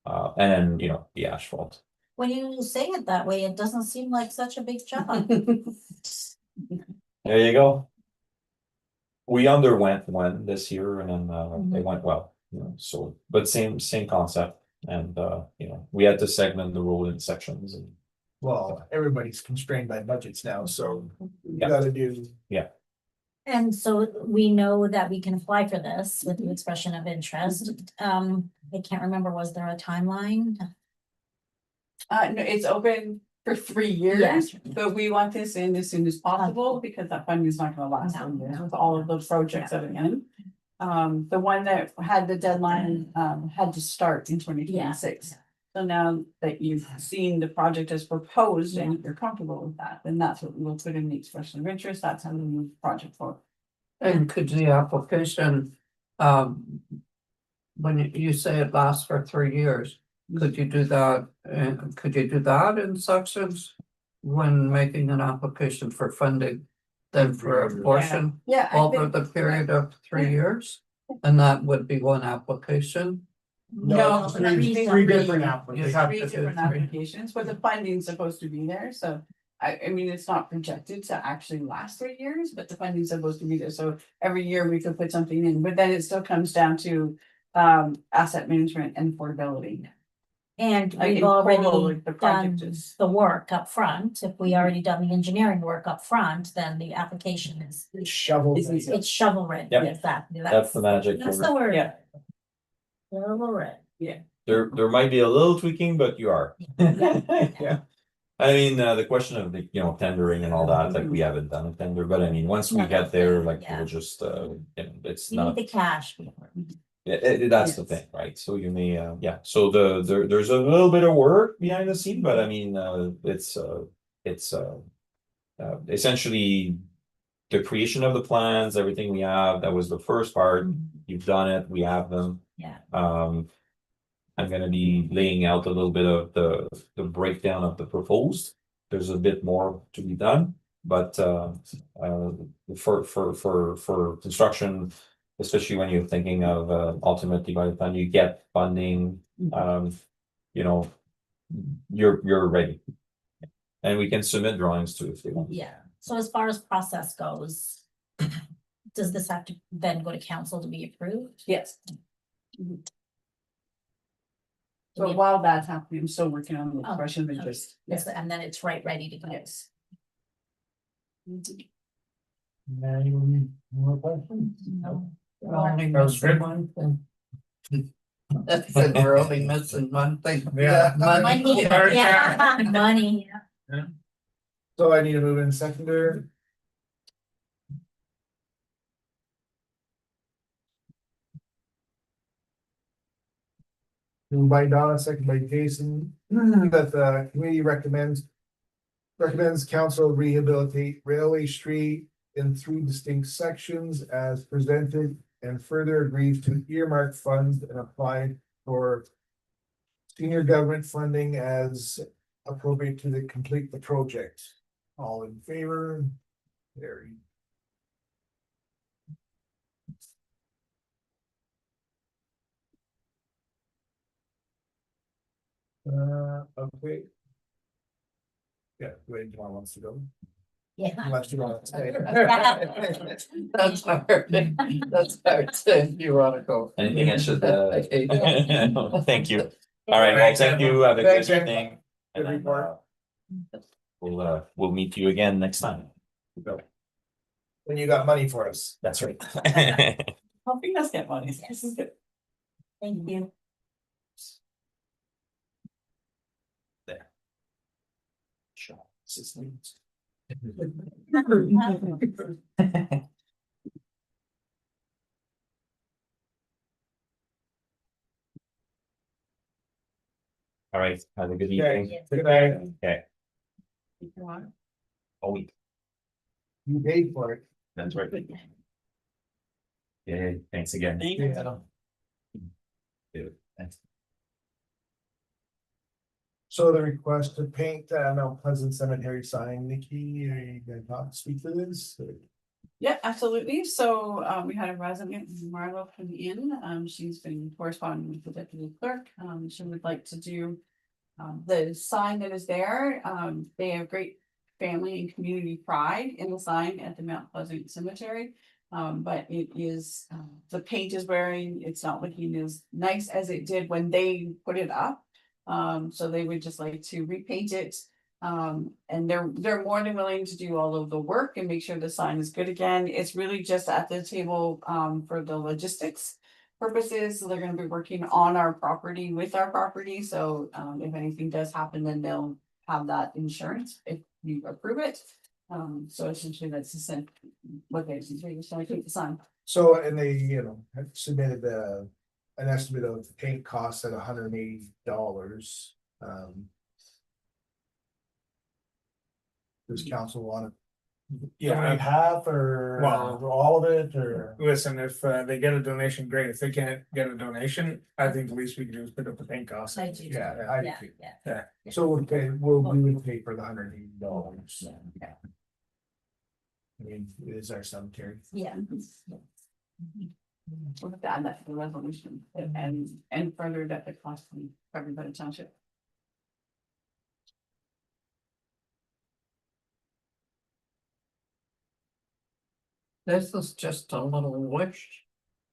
And then, you know, the asphalt. When you say it that way, it doesn't seem like such a big job. There you go. We underwent one this year and then they went well, you know, so, but same concept. And you know, we had to segment the road in sections and Well, everybody's constrained by budgets now, so you Yeah. gotta do. And so we know that we can apply for this with the expression of interest. I can't remember, was there a timeline? No, it's open for 3 years, Yes. but we want this in as soon as possible because that funding is not gonna last No. 1 year with all of those projects that are in. The one that had the deadline, had to start in 2026. So now that you've seen the project as proposed and you're comfortable with that, then that's what we'll put in the expression of interest. That's how we move the project forward. and could the application, when you say it lasts for 3 years, could you do that, in sections? When making an application for funding, then for a portion Yeah. I over think- the period of 3 Yeah. years? And that would be one application? No, Three different You applications. have three to do different 3. applications, but the funding's supposed to be there, so. I mean, it's not projected to actually last 3 years, but the funding's supposed to be there, so every year we could put something in, but then it still comes down to. Asset management and affordability. And Like, we've in total, already like, the project done is- the work up front. If we already done the engineering work up front, then the application is, Shovel. It's easy. it's shovel ready, Yep. exactly. that's the magic. That's word. the word. Yeah. Shovel ready. There might be a little tweaking, but you are. Yeah. I mean, the question of the, you know, tendering and all that, like we haven't done a tender, but I mean, once we No, get there, like yeah. we'll just, you know, it's You need not. the cash. That's the Yes. thing, right? So you may, yeah, so there's a little bit of work behind the scene, but I mean, it's essentially. The creation of the plans, everything we have, that was the first part, you've done it, we have them. Yeah. I'm gonna be laying out a little bit of the breakdown of the proposed. There's a bit more to be done, but for construction. Especially when you're thinking of ultimately by the time you get funding, you know. you're ready. And we can submit drawings too if they want. Yeah, so as far as process goes, does this have to then go to council to be approved? Yes. So while that's happening, I'm still working on the Oh, expression of okay. interest. Yes, and then it's ready to go. Yes. Any more questions? No. We're only That was missing good. one thing. That's it, we're only missing one thing. Yeah. Money, yeah, money. So I need to move in seconder. Moved by Donna, second by Jason, that the committee recommends council rehabilitate Railway Street in 3 distinct sections as presented and further agrees to earmark funds and apply for senior government funding as appropriate to complete the project. All in favor? Carried. Okay. Yeah, wait, John wants to go. Yeah. Unless you want to stay. That's our thing, you wanna go. Anything I should, Yeah. thank you. All right, well, thank you, have a good Thanks, Ed. evening. Good And then, report. we'll meet you again next time. When you got money for us. That's right. Helping us get money. Yes. Thank you. Sure. All right, have a good evening. Good night. Okay, all week, You paid for it. that's right. Yeah, thanks again. Yeah. Dude, thanks. So the request to paint Mount Pleasant Cemetery sign, Nikki, are you gonna speak to this? Yeah, absolutely. So we had a resident, Marlo, come in. She's been corresponding with the deputy clerk. She would like to do the sign that is there. They have great family and community pride in the sign at the Mount Pleasant Cemetery. But it is, the paint is wearing, it's not looking as nice as it did when they put it up. So they would just like to repaint it. And they're more than willing to do all of the work and make sure the sign is good again. It's really just at the table, for the logistics purposes. So they're gonna be working on our property with our property. So, if anything does happen, then they'll have that insurance if you approve it. So essentially that's just what they just want to keep the sign. So, and they, have submitted an estimate of paint costs at $180. Does council want to? Yeah. Half or Well- all of it or? Listen, if they get a donation, great. If they can't get a donation, I think the least we can do is pick up the paint costs. I do. Yeah, I Yeah, think. yeah. So we would pay for the $180. Yeah. I mean, it is our cemetery. Yeah. We'll have to add that to the resolution and further that the cost be covered by the township. This is just a little wish.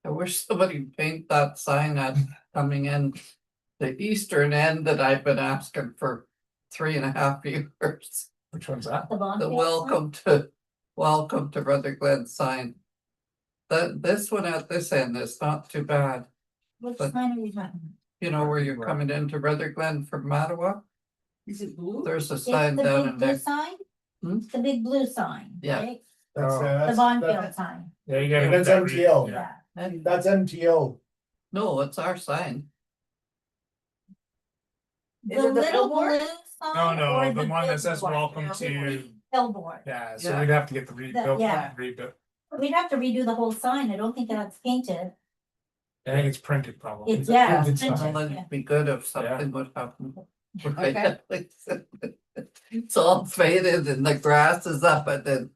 I wish somebody paint that sign at coming in the eastern end that I've been asking for 3.5 years. Which one's that? The bond. The field sign? welcome to Brother Glen sign. This one at this end is not too bad, Which but- sign are you talking? you know, where you're coming into Brother Glen from Mattawa, Is it blue? there's a It's sign the down big in blue there. sign? Hmm? The big blue sign, Yeah. right? That's, The bond field sign, Yeah, you gotta. That's get that read, MTL. yeah. yeah. That's MTO. No, it's our sign. Is The it the little billboard? blue No, sign no, or the one that says billboard? welcome to, Billboard. yeah, so Yeah. we'd have to get the rebuilt, yeah. rebuilt. We'd have to redo the whole sign, I don't think that's painted. I think it's printed probably. It's, yeah. printed it's printed, sign. Well, yeah. it'd be good if something would happen. Okay. It's all faded and the grass is up and then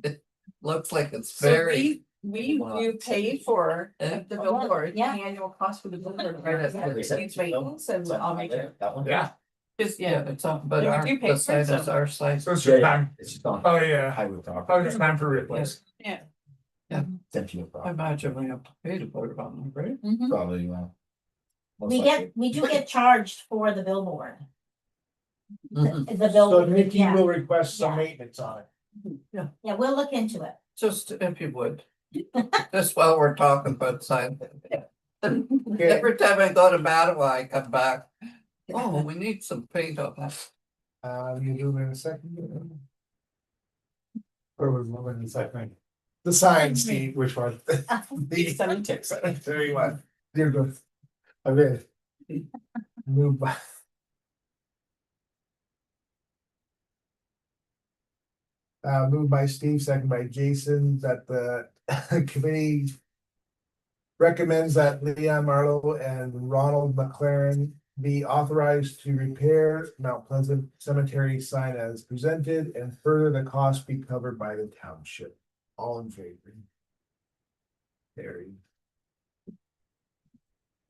it looks like it's So very, you pay for the billboard, the Yeah. annual cost for the billboard. Right, that's Yeah, what they said. it's maintenance and I'll make it, That one? Yeah, just, Yeah, yeah, it's on, but Yeah, we our, do pay the for site it, is so- our site. so it's Yeah, just yeah, time, it's just on. oh, yeah, Highway top. oh, it's time for replace. yeah. It's empty of I product. imagine we have to pay to put it on, right? Mhm. Probably, most We likely. we do get charged for the billboard. Mhm. The So billboard, Nikki yeah, will request some Yeah. maintenance on it. yeah, we'll look into it. Just if you would. Just while we're talking about sign. Every time I go to Mattawa, I come back. Oh, we need some paint on that. You do it in a second. Or we're moving in a second. The sign, Steve, which one? The Cemetery. 31. You're good. Okay. Move by. Moved by Steve, second by Jason, that the committee recommends that Leon Marlowe and Ronald McLaren be authorized to repair Mount Pleasant Cemetery sign as presented and further the cost be covered by the township. All in favor? Carried.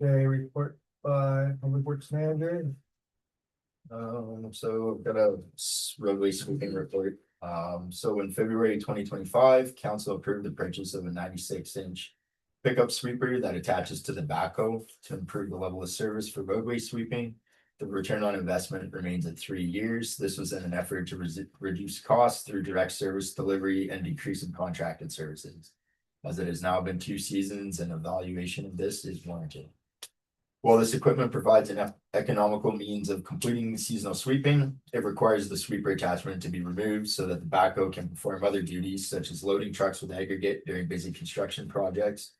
Okay, report by Public Works Manager. So I've got a roadway sweeping report. So in February 2025, council approved the purchase of a 96-inch pickup sweeper that attaches to the backhoe to improve the level of service for roadway sweeping. The return on investment remains at 3 years. This was in an effort to reduce costs through direct service delivery and decrease in contracted services. As it has now been 2 seasons, and evaluation of this is warranted. While this equipment provides an economical means of completing the seasonal sweeping, it requires the sweeper attachment to be removed so that the backhoe can perform other duties such as loading trucks with aggregate during busy construction projects.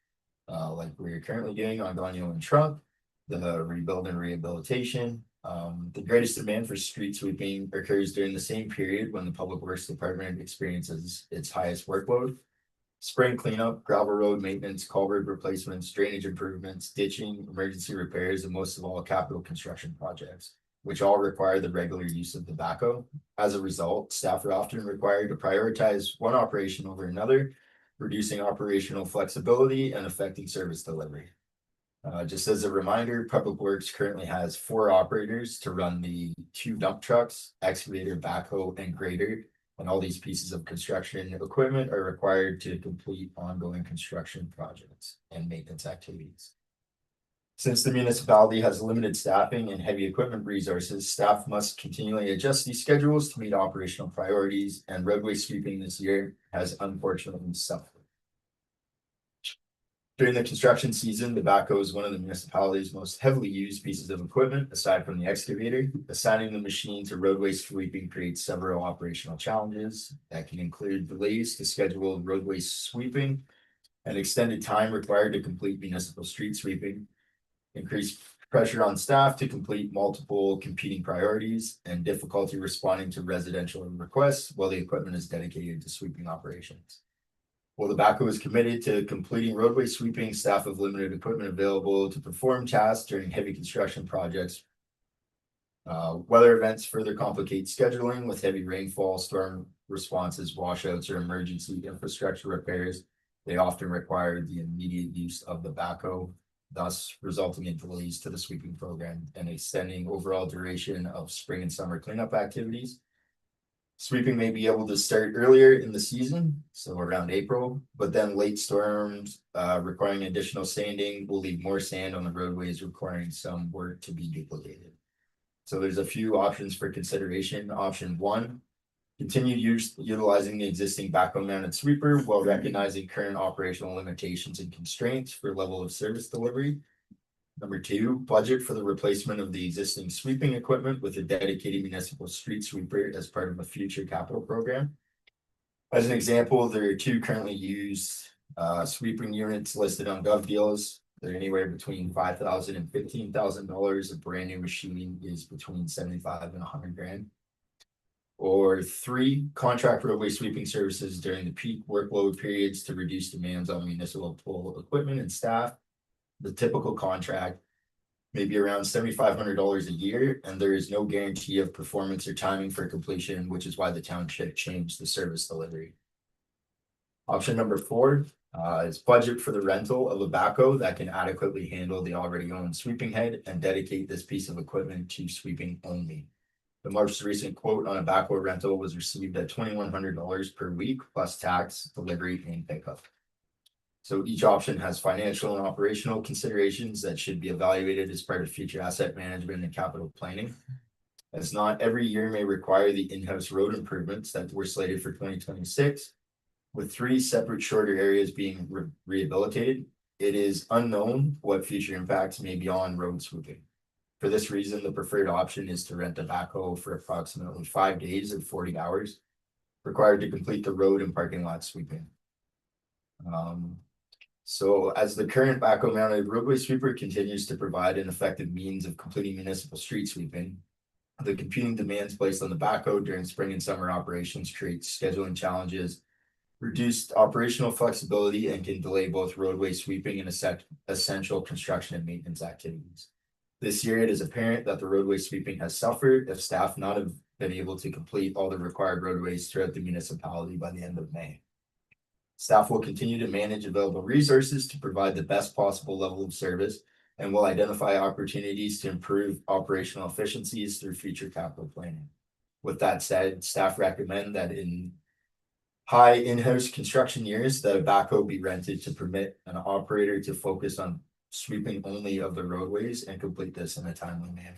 Like we're currently doing on Gagnon and Trunk, the rebuild and rehabilitation. The greatest demand for street sweeping occurs during the same period when the Public Works Department experiences its highest workload. Spring cleanup, gravel road maintenance, culvert replacements, drainage improvements, ditching, emergency repairs, and most of all, capital construction projects, which all require the regular use of the backhoe. As a result, staff are often required to prioritize one operation over another, reducing operational flexibility and affecting service delivery. Just as a reminder, Public Works currently has 4 operators to run the 2 dump trucks, excavator, backhoe, and grader. And all these pieces of construction equipment are required to complete ongoing construction projects and maintenance activities. Since the municipality has limited staffing and heavy equipment resources, staff must continually adjust these schedules to meet operational priorities, and roadway sweeping this year has unfortunately suffered. During the construction season, the backhoe is one of the municipality's most heavily used pieces of equipment, aside from the excavator. Assigning the machine to roadway sweeping creates several operational challenges that can include delays to scheduled roadway sweeping and extended time required to complete municipal street sweeping, increased pressure on staff to complete multiple competing priorities, and difficulty responding to residential requests while the equipment is dedicated to sweeping operations. While the backhoe is committed to completing roadway sweeping, staff have limited equipment available to perform tasks during heavy construction projects. Weather events further complicate scheduling with heavy rainfall, storm responses, washouts, or emergency infrastructure repairs. They often require the immediate use of the backhoe, thus resulting in delays to the sweeping program and extending overall duration of spring and summer cleanup activities. Sweeping may be able to start earlier in the season, so around April, but then late storms requiring additional sanding will leave more sand on the roadways, requiring some work to be duplicated. So there's a few options for consideration. Option 1, continue utilizing the existing backhoe mounted sweeper while recognizing current operational limitations and constraints for level of service delivery. Number 2, budget for the replacement of the existing sweeping equipment with a dedicated municipal street sweeper as part of a future capital program. As an example, there are 2 currently used sweeping units listed on GovDeals. They're anywhere between $5,000 and $15,000. A brand new machine is between $75,000 and $100,000. Or 3, contract roadway sweeping services during the peak workload periods to reduce demands on municipal equipment and staff. The typical contract may be around $7,500 a year, and there is no guarantee of performance or timing for completion, which is why the township changed the service delivery. Option number 4, Is budget for the rental of a backhoe that can adequately handle the already owned sweeping head and dedicate this piece of equipment to sweeping only. The most recent quote on a backhoe rental was received at $2,100 per week plus tax, delivery and pickup. So each option has financial and operational considerations that should be evaluated as part of future asset management and capital planning. As not every year may require the in-house road improvements that were slated for 2026. With 3 separate shorter areas being rehabilitated, it is unknown what future impacts may be on road sweeping. For this reason, the preferred option is to rent a backhoe for approximately 5 days of 40 hours, required to complete the road and parking lot sweeping. So as the current backhoe mounted roadway sweeper continues to provide an effective means of completing municipal street sweeping, the competing demands placed on the backhoe during spring and summer operations create scheduling challenges, reduced operational flexibility, and can delay both roadway sweeping and essential construction and maintenance activities. This year, it is apparent that the roadway sweeping has suffered if staff not have been able to complete all the required roadways throughout the municipality by the end of May. Staff will continue to manage available resources to provide the best possible level of service and will identify opportunities to improve operational efficiencies through future capital planning. With that said, staff recommend that in high in-house construction years, that a backhoe be rented to permit an operator to focus on sweeping only of the roadways and complete this in a timely manner.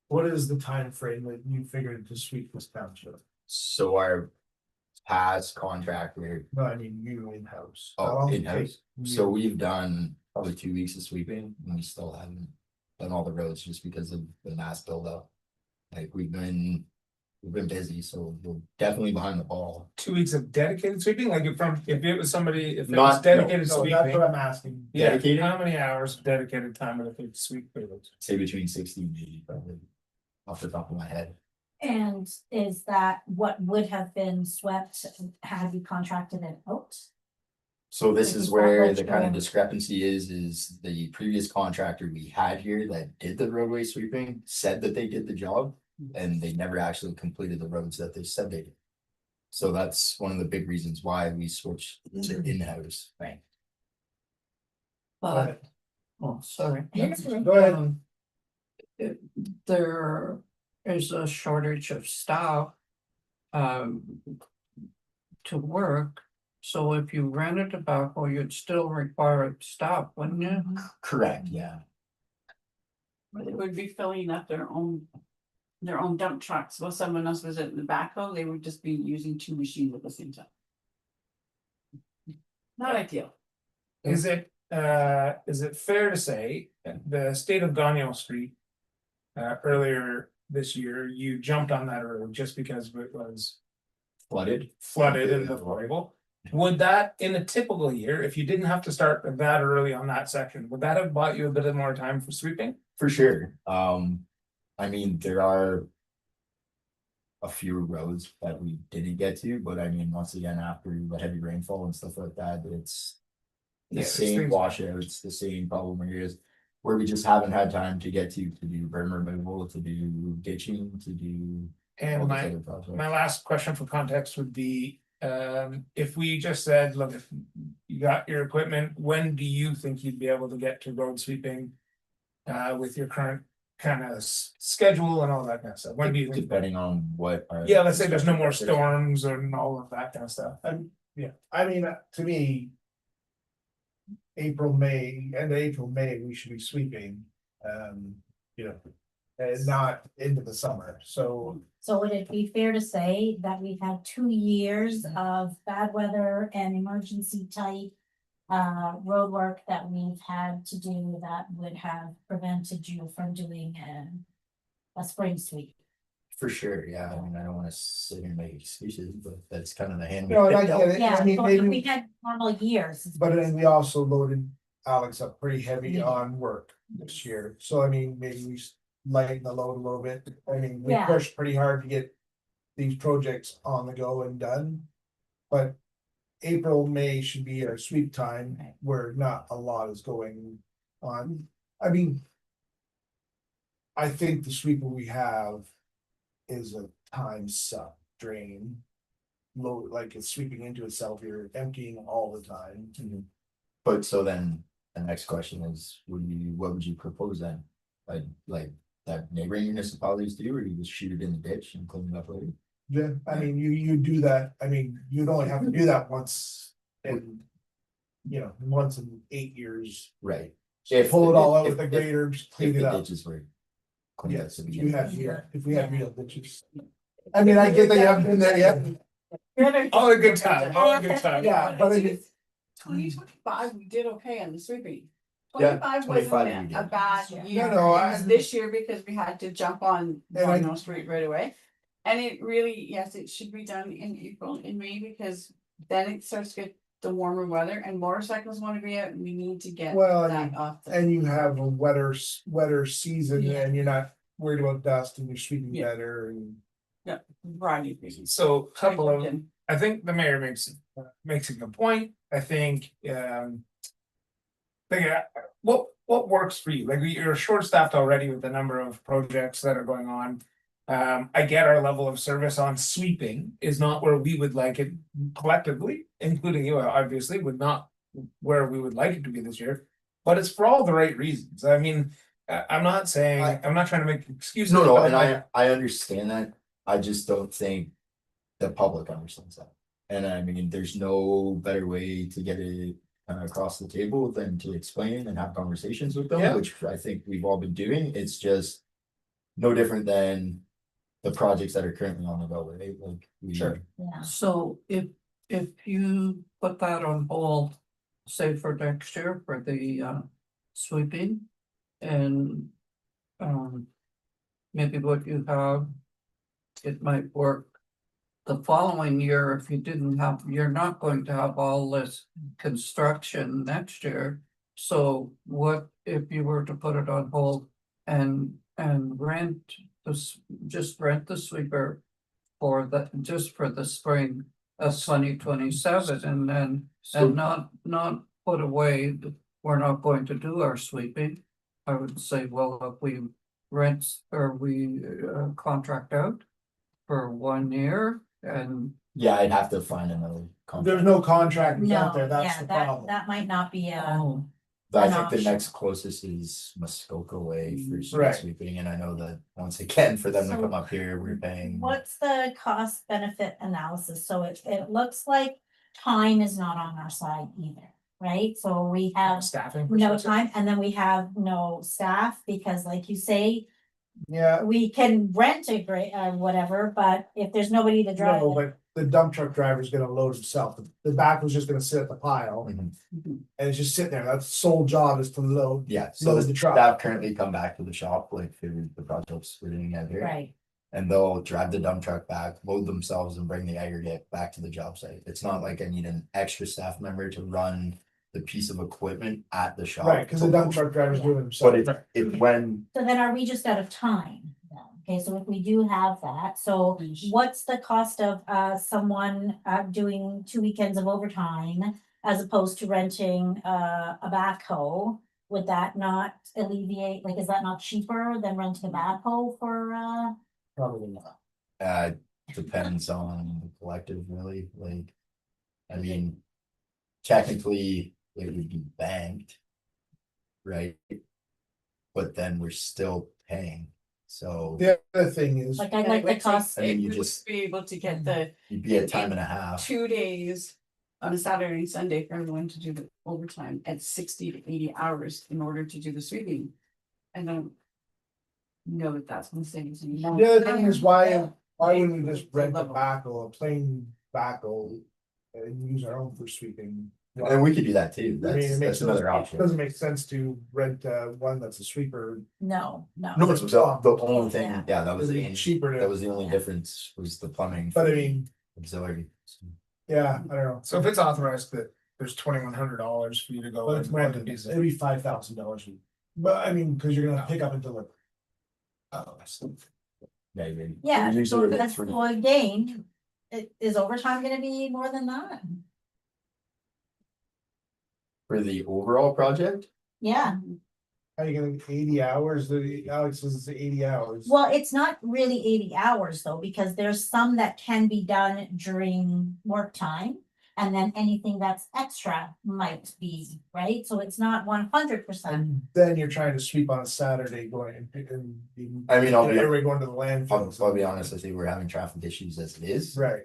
What is the time frame that you figured to sweep this township? So our past contractor, No, I mean you in-house. Oh, How long does it in-house? take so you? we've done probably 2 weeks of sweeping and we still haven't done all the roads just because of the mass buildup. Like we've been busy, so we're definitely behind the ball. 2 weeks of dedicated sweeping, like if it was somebody, if it was Not- dedicated So that's what sweeping. I'm asking. Yeah, Dedicated? how many hours of dedicated time would it take to sweep the roads? Say between 60 and 80 probably off the top of my head. And is that what would have been swept had you contracted it out? So this Like, is is that where what the kind of you're- discrepancy is the previous contractor we had here that did the roadway sweeping said that they did the job. And they never actually completed the roads that they said they did. So that's one of the big reasons why we switched to in-house. Right. But, oh, sorry. Go ahead. There is a shortage of staff. To work, so if you rented a backhoe, you'd still require staff, wouldn't you? Correct, yeah. But they would be filling up their own dump trucks, while someone else was in the backhoe, they would just be using 2 machines at the same time. Not ideal. Is it fair to say the state of Gagnon Street? Earlier this year, you jumped on that road just because it was flooded and horrible. Would that, in a typical year, if you didn't have to start that early on that section, would that have bought you a bit of more time for sweeping? For sure. I mean, there are a few roads that we didn't get to, but I mean, once again, after the heavy rainfall and stuff like that, it's the Yeah, there's same things- washouts, the same problem areas where we just haven't had time to get to do berm removal, to do ditching, to do all And these my other projects. last question for context would be, if we just said, look, if you got your equipment, when do you think you'd be able to get to road sweeping? With your current kind of schedule and all that kind of stuff, when do you think? Depending on what. our- Yeah, let's say there's no more storms and all of that kind of stuff. Yeah, I mean, to me. April, May, end of April, May, we should be sweeping, you know. And not into the summer, so So would it be fair to say that we've had 2 years of bad weather and emergency type road work that we've had to do that would have prevented you from doing a spring sweep? For sure, yeah, I mean, I don't wanna sit here and make excuses, but that's kind of the hand. we No, and I picked get out. it. Yeah, I mean, so if maybe- we had normal years. but then we also loaded Alex up pretty heavy Yeah. on work this year, so I mean, maybe we lighten the load a little bit. I mean, we Yeah. pushed pretty hard to get these projects on the go and done. But April, May should be our sweep time Right. where not a lot is going on. I mean, I think the sweeper we have is a time suck drain. low, like it's sweeping into itself, you're emptying all the time. But so then the next question is, what would you propose then? Like that neighboring municipalities do, or you just shoot it in the ditch and clean it up later? Yeah, I mean, you do that, I mean, you'd only have to do that once in. Once in 8 years, Right. pull it all out if- with the if- grader, just If clean it the up. ditches were. cleaned up Yes, to if begin we had, with. if we had real ditches. I mean, I get that you haven't been there yet. All a good time, all a good time. Yeah, but I mean, 2025, we did okay on the sweeping. Yeah, 25 25 wasn't we a did. bad Yeah. year. No, no, It I- was this year because we had to jump on And I- Long Street right away. And it really, yes, it should be done in April, in May, because then it starts to get the warmer weather and motorcycles want to be out. And we need to get Well, that off. the- and you have a wetter season Yeah. and you're not worried about dust and you're sweeping Yeah. better and. Variety of reasons. So couple of, And I think the mayor makes a good point, I think, what works for you, like you're short staffed already with the number of projects that are going on. I get our level of service on sweeping is not where we would like it collectively, including you, obviously, would not where we would like it to be this year. But it's for all the right reasons, I mean, I'm not saying, I'm not trying to make excuses. No, but and like- I understand that, I just don't think the public understands that. And I mean, there's no better way to get it across the table than to explain and have conversations with Yeah. them, which I think we've all been doing, it's just. No different than the projects that are currently on the go, right, like. Sure. Yeah. So if you put that on hold, say for next year for the sweeping and maybe what you have, it might work. The following year, if you didn't have, you're not going to have all this construction next year. So what if you were to put it on hold and rent this, just rent the sweeper for just for the spring of 2027 and then, and not put away, we're not going to do our sweeping. I would say, well, if we rent or we contract out for 1 year and. Yeah, I'd have to find another. There's no contractors out No, there, that's yeah, the that, problem. that might not be a, Oh, I an think the option. next closest is Muskoka Way for street Right. sweeping, and I know that once again, for them to So come up here, we're paying. what's the cost benefit analysis? So it looks like time is not on our side either, right? So we have Staffing. no perspective. time and then we have no staff because like you say, Yeah, we can rent a great, whatever, but if there's nobody to drive no, it. but the dump truck driver's gonna load himself, the back was just gonna sit at the pile. Mhm. And it's just sitting there, that's sole job is to load. Yeah, so Load the the truck. staff currently come back to the shop, like for the projects we're doing out here. Right, And they'll drive the dump truck back, load themselves and bring the aggregate back to the job site. It's not like I need an extra staff member to run the piece of equipment at the shop. Right, cause the dump truck driver's doing it himself. But it when, so then are we just out of time? then? Okay, so if we do have that, so what's the cost of someone doing 2 weekends of overtime? As opposed to renting a backhoe, would that not alleviate, like, is that not cheaper than renting a backhoe for Probably not. depends on the collective really, like. I mean. Technically, it would be banked. Right? But then we're still paying, so The other thing is, like, I'd And like it the would cost. I mean, you It would just- be able to get the you'd be at time and a half. 2 days on a Saturday and Sunday for everyone to do the overtime at 60 to 80 hours in order to do the sweeping. I don't know that that's gonna save us any money. the other thing is why wouldn't we just It's a rent a level. backhoe, a plain backhoe? And use our own for sweeping? And we could do that too, I mean, it that's makes another no- option. Doesn't make sense to rent one that's a sweeper. No. No, the only thing, Yeah. yeah, that was It'd the, be cheaper that to, was the only Yeah. difference, was the plumbing. but I mean, Auxiliary. yeah, I don't know. So if it's authorized that there's $2,100 for you to go. But it's and more rent a than, piece of- it'd be $5,000. But I mean, cause you're gonna pick up and deliver. Oh, I see. Yeah, you- Yeah, usually so it's that's, for- well, again, is overtime gonna be more than that? For the overall project, Yeah, How you gonna, 80 hours, Alex says it's 80 hours. Well, it's not really 80 hours though, because there's some that can be done during work time. And then anything that's extra might be, right? So it's not 100%. And then you're trying to sweep on a Saturday going and. I mean, I'll be- Everybody going to the landfill. I'll be honest, I think we're having traffic issues as it is. Right,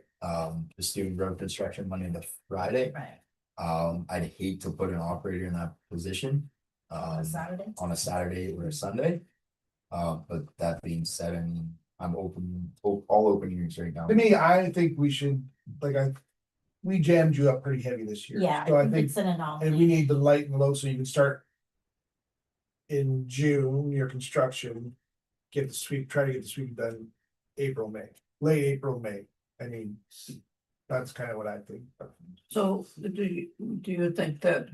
Just doing road construction Monday to Friday. Right. I'd hate to put an operator in that position. On a Saturday. On a Saturday or a Sunday. But that being said, I mean, I'm all open hearings right now. to me, I think we should, we jammed you up pretty heavy this year. Yeah, So I think it's an and we anomaly. need the light and low so you can start. In June, your construction, get the sweep, try to get the sweep done April, May, late April, May, I mean. That's kind of what I think. So do you think that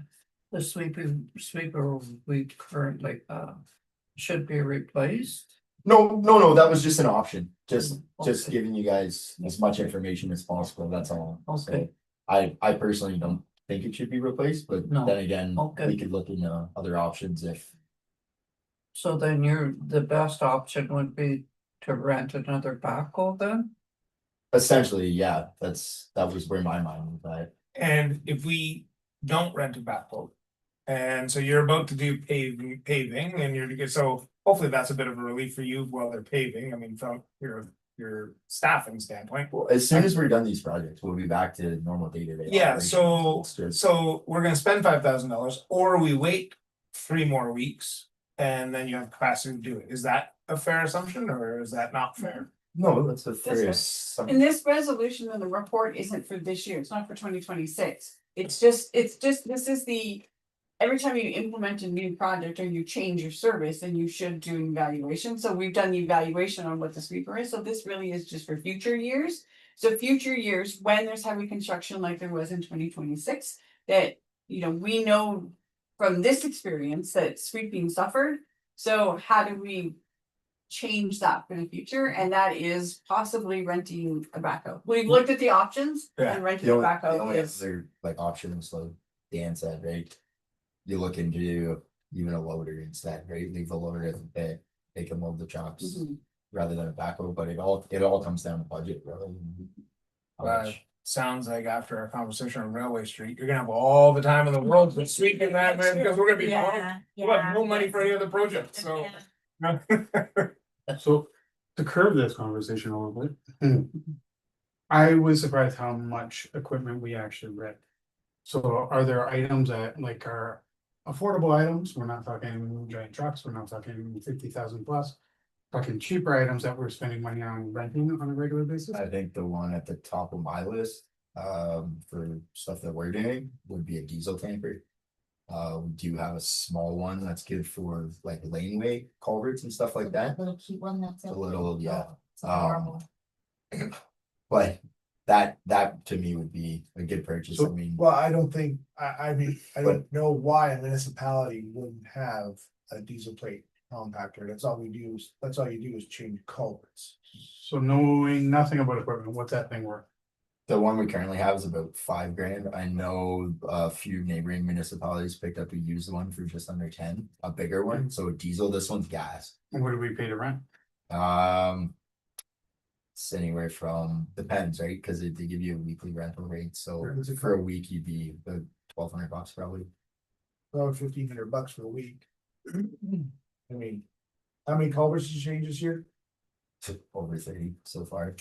the sweeper we currently should be replaced? No, that was just an option, just Okay. giving you guys as much information as possible, that's all. So, Okay. I personally don't think it should be replaced, but No. then again, Okay. we could look into other options if. So then the best option would be to rent another backhoe then? Essentially, yeah, that was where my mind was at. And if we don't rent a backhoe. And so you're about to do paving and so hopefully that's a bit of a relief for you while they're paving, I mean, from your staffing standpoint. Well, as soon as we're done these projects, we'll be back to normal day-to-day. Yeah, operations. so, It's just- so we're gonna spend $5,000, or we wait 3 more weeks. And then you have capacity to do it, is that a fair assumption, or is that not fair? No, that's a That's fair. right. assumption. And this resolution in the report isn't for this year, it's not for 2026. It's just, this is the. Every time you implement a new project or you change your service, then you should do an evaluation, so we've done the evaluation on what the sweeper is, so this really is just for future years. So future years, when there's heavy construction like there was in 2026, that, we know. From this experience that sweeping suffered, so how do we? Change that for the future, and that is possibly renting a backhoe. We've looked at the options Yeah. and renting The a only, the backhoe only is. other like options, like Dan said, right? You look into even a loader instead, right? Leave the loader at the pit, they can load the trucks Mhm. rather than a backhoe, but it all comes down to budget, really. How much- Sounds like after our conversation on Railway Street, you're gonna have all the time in the world to sweeping that, man, because we're gonna be. Yeah, We'll have yeah. no money for any other project, so. Yeah. So to curb this conversation a little bit. I was surprised how much equipment we actually rent. So are there items that like are affordable items? We're not talking giant trucks, we're not talking 50,000 plus. Talking cheaper items that we're spending money on renting on a regular basis. I think the one at the top of my list, for stuff that we're doing would be a diesel tanker. We do have a small one that's good for like laneway culverts and stuff like that. Little cute one that's. It's a little, yeah. It's adorable. But that to me would be a good purchase, I mean. Well, I don't think, I mean, I don't know why a municipality wouldn't have a diesel plate compactor, that's all you do is change culverts. So knowing nothing about equipment, what's that thing worth? The one we currently have is about $5,000. I know a few neighboring municipalities picked up a used one for just under 10, a bigger one, so diesel, this one's gas. And what do we pay to rent? It's anywhere from, depends, right, cause they give you a weekly rental rate, so Where does it for a go? week, you'd be about $1,200 probably. About $1,500 for a week. I mean, how many culverts did you change this year? Over 30 so far.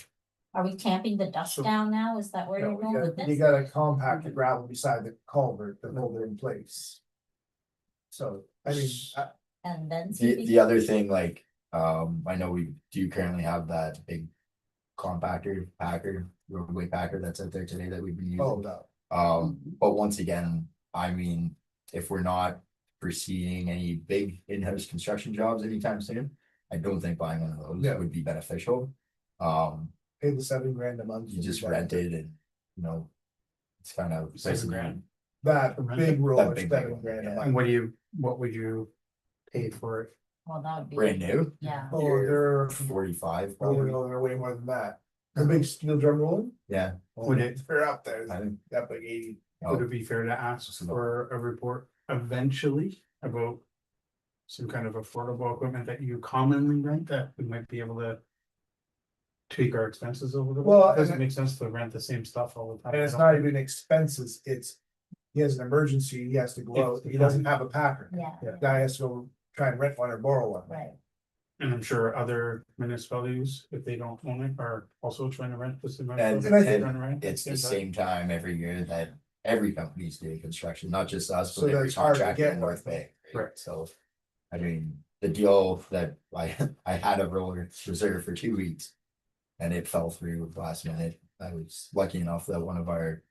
Are we tamping the dust So- down now? Is that where No, you're going with You this? gotta compact the gravel beside the culvert to hold it in place. So, I mean, And then. The other thing, like, I know we do currently have that big roadway packer that's out there today that we've been oh, using. no, But once again, I mean, if we're not foreseeing any big in-house construction jobs anytime soon, I don't think buying one of those Yeah. would be beneficial. pay the $7,000 a month. You just rent it and, it's kind of. $7,000. That big roller, big $7,000 one, a yeah. month. And what would you pay for it? Well, that would be. Brand new, Yeah. Oh, they're, 45 oh, probably, no, they're way more than that. The big steel drum roller? yeah. Would it- They're up there, I think, up like 80. Would it be fair to ask for a report eventually about some kind of affordable equipment that you commonly rent that we might be able to tweak our expenses a little bit. Well, It doesn't and- make sense to rent the same stuff all the time. And it's I not don't- even expenses, it's, he has an emergency, he has to go out, he doesn't have a packer. Yeah. Guy has to go try and rent one or borrow one. Right. And I'm sure other municipalities, if they don't own it, are also trying to rent this. amount of- And I think trying to rent It's the time. same time every year that every company's doing construction, not just us, So but every that's hard to contractor get in one. North Bay. Right. So, I mean, the deal that I had a roller reserve for 2 weeks. And it fell through last minute. I was lucky enough that one of our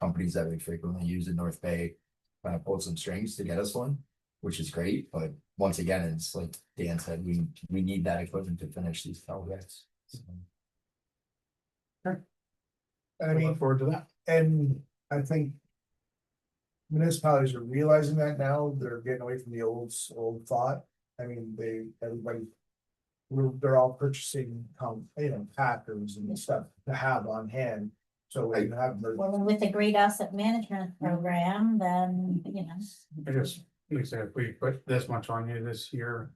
companies that we frequently use in North Bay kind of pulled some strings to get us one, which is great, but once again, it's like Dan said, we need that equipment to finish these projects. So, And I I mean, look forward to that. and I think. Municipalities are realizing that now, they're getting away from the old thought, I mean, everybody. They're all purchasing, packers and stuff to have on hand, so we can have. Well, with the great asset management program, then, I just, like I said, if we put this much on you this year.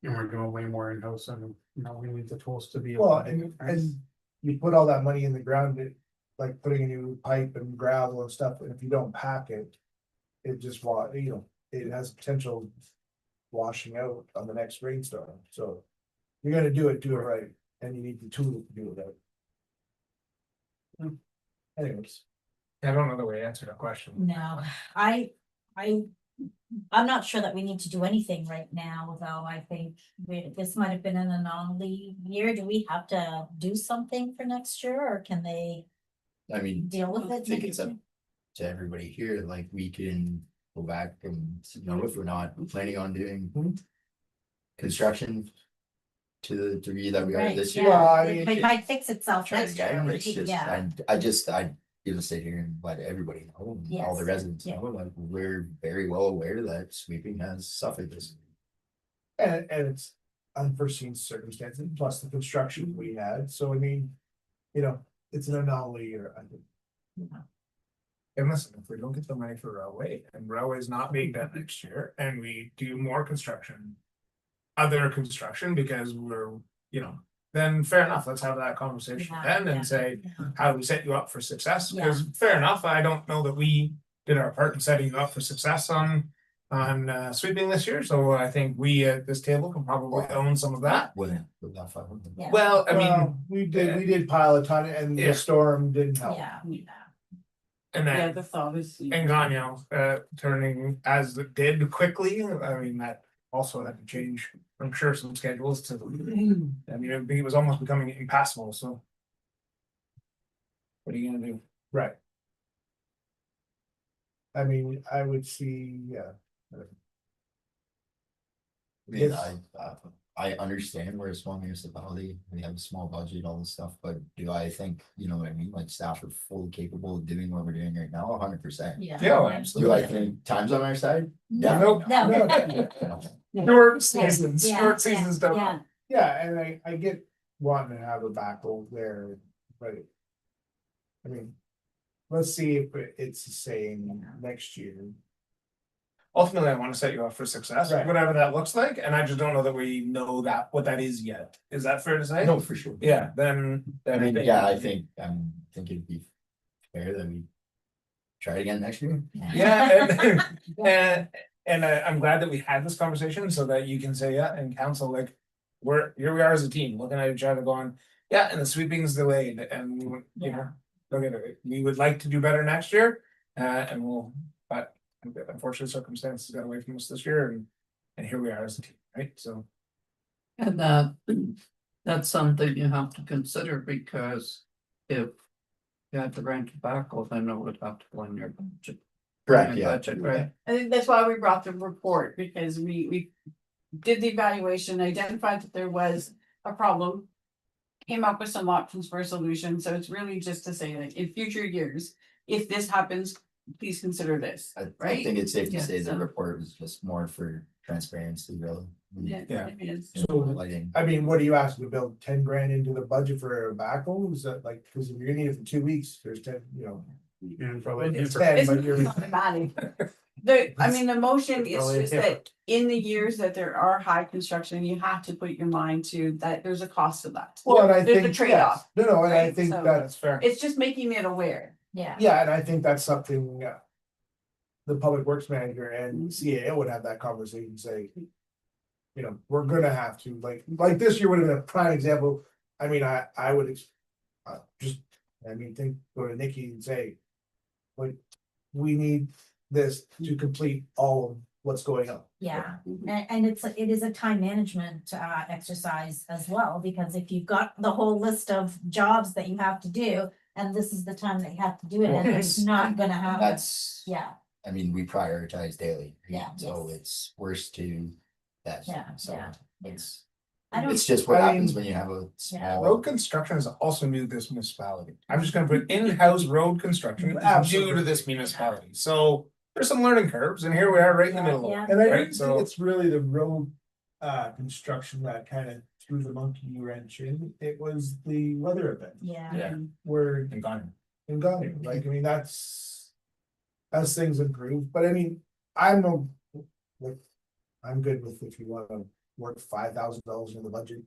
And we're doing way more in-house and, we need the tools to be. able Well, to do it, right? and you put all that money in the ground, like putting a new pipe and gravel and stuff, and if you don't pack it. It just it has potential washing out on the next rainstorm, so. You're gonna do it right, and you need the tool to do it right. Anyways, I don't know the way to answer the question. no, I'm not sure that we need to do anything right now, though. I think this might have been an anomaly year. Do we have to do something for next year, or can they I mean, deal with I it? think it's up to everybody here, like we can go back and, if we're not planning on doing. Construction. To the degree that we are Right, this yeah. year. Well, I mean, It might fix itself Try to next get year. them, it's just, Yeah, I give a sit here and let everybody know, and all the Yes, residents yeah. know, like, we're very well aware that sweeping has suffered this. and it's unforeseen circumstances, plus the construction we had, so I mean. It's an anomaly year, I think. And listen, if we don't get the money for railway and railway's not being done next year and we do more construction. Other construction because we're, then fair enough, let's have that conversation Yeah, then yeah. and say, Yeah. how do we set you up for success? Because fair enough, I don't know that we did our part in setting you up for success on. Sweeping this year, so I think we at this table can probably own some of that. Wouldn't, with that 500. Yeah. Well, I mean, Well, we did pile a ton, and Yeah. the storm didn't help. yeah. and Yeah, then, the thought is. and Gagno, turning as it did quickly, I mean, that also had to change, I'm sure, some schedules to. I mean, it was almost becoming impassable, so. What are you gonna do? Right. I mean, I would see, I mean, I understand we're a small municipality, we have a small budget, all this stuff, but do I think, you know what I mean, like staff are fully capable of doing what we're doing right now, 100%. Yeah. Yeah, Do I think time's on our side? No, Definitely no. not. Short seasons, Yeah, short seasons don't. Yeah, yeah, and I get wanting to have a backhoe there, but. I mean. Let's see if it's the same next year. Ultimately, I wanna set you up for success, Right. whatever that looks like, and I just don't know that we know what that is yet. Is that fair to say? No, for sure. Yeah, then. I mean, yeah, I think it'd be fair that we try it again next year. Yeah, and I'm glad that we had this conversation so that you can say, yeah, and council, like, here we are as a team, looking at each other going, yeah, and the sweeping's delayed, and, look at it, we would like to do better next year, and but unfortunate circumstances got away from us this year, and here we are as a team, right, so. And that's something you have to consider, because if you had to rent tobacco, then it would have to go in your budget. Correct, Your yeah. budget, right? I think that's why we brought the report, because we did the evaluation, identified that there was a problem. Came up with some options for a solution, so it's really just to say that in future years, if this happens, please consider this, I right? think it's safe to Yeah, say the so- report was just more for transparency, really. Yeah. It is. So, Lighting. I mean, what are you asking to build 10 grand into the budget for a backhoe? Is that like, cause if you're gonna need it for 2 weeks, there's 10, And probably. It's for- 10, It's but you're. not automatic. I mean, the motion is Oh, just yeah. that in the years that there are high construction, you have to put your mind to that there's a cost to that. Well, and I There's a think, trade-off, yes, no, and I right? think So- that's fair. It's just making it aware. Yeah. yeah, and I think that's something. The public works manager and CAO would have that conversation, say. You know, we're gonna have to, like this year would have been a prime example. I mean, I would. Go to Nikki and say. Like, we need this to complete all of what's going on. Yeah, and it is a time management exercise as well, because if you've got the whole list of jobs that you have to do, and this is the time that you have to do it, and it's not gonna happen. That's, Yeah, I mean, we prioritize daily. Yeah, So yes. it's worse to that. Yeah, So yeah, it's, I don't, it's just what I happens mean, when you have a small. Road construction is also new to this municipality. I'm just gonna put in-house road construction is new to Absolutely. this municipality, so there's some learning curves, and here we are right in the middle Yeah. of And it, I don't right? think So. it's really the road construction that kind of threw the monkey wrench in. It was the weather event yeah. Yeah. where And gone. in Ghana, like, I mean, that's. As things improve, but I mean, I'm no. Like, I'm good with if you wanna work $5,000 in the budget.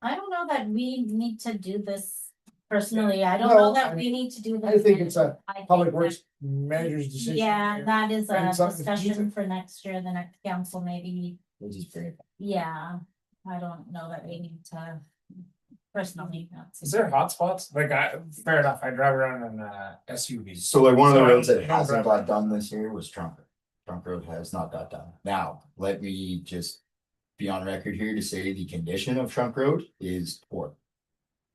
I don't know that we need to do this personally. I don't No, know that I we need to do this. I think it's a I think Public that- Works manager's decision. Yeah, that is a And something to discussion use it. for next year, the next council maybe. We'll just bring it. Yeah, I don't know that we need to. Personally, that's. Is there hotspots? Like, fair enough, I drive around in SUV. So like one of the So I roads don't- that I don't hasn't drive- got done this year was Trunk. Trunk Road has not got done. Now, let me just be on record here to say the condition of Trunk Road is poor.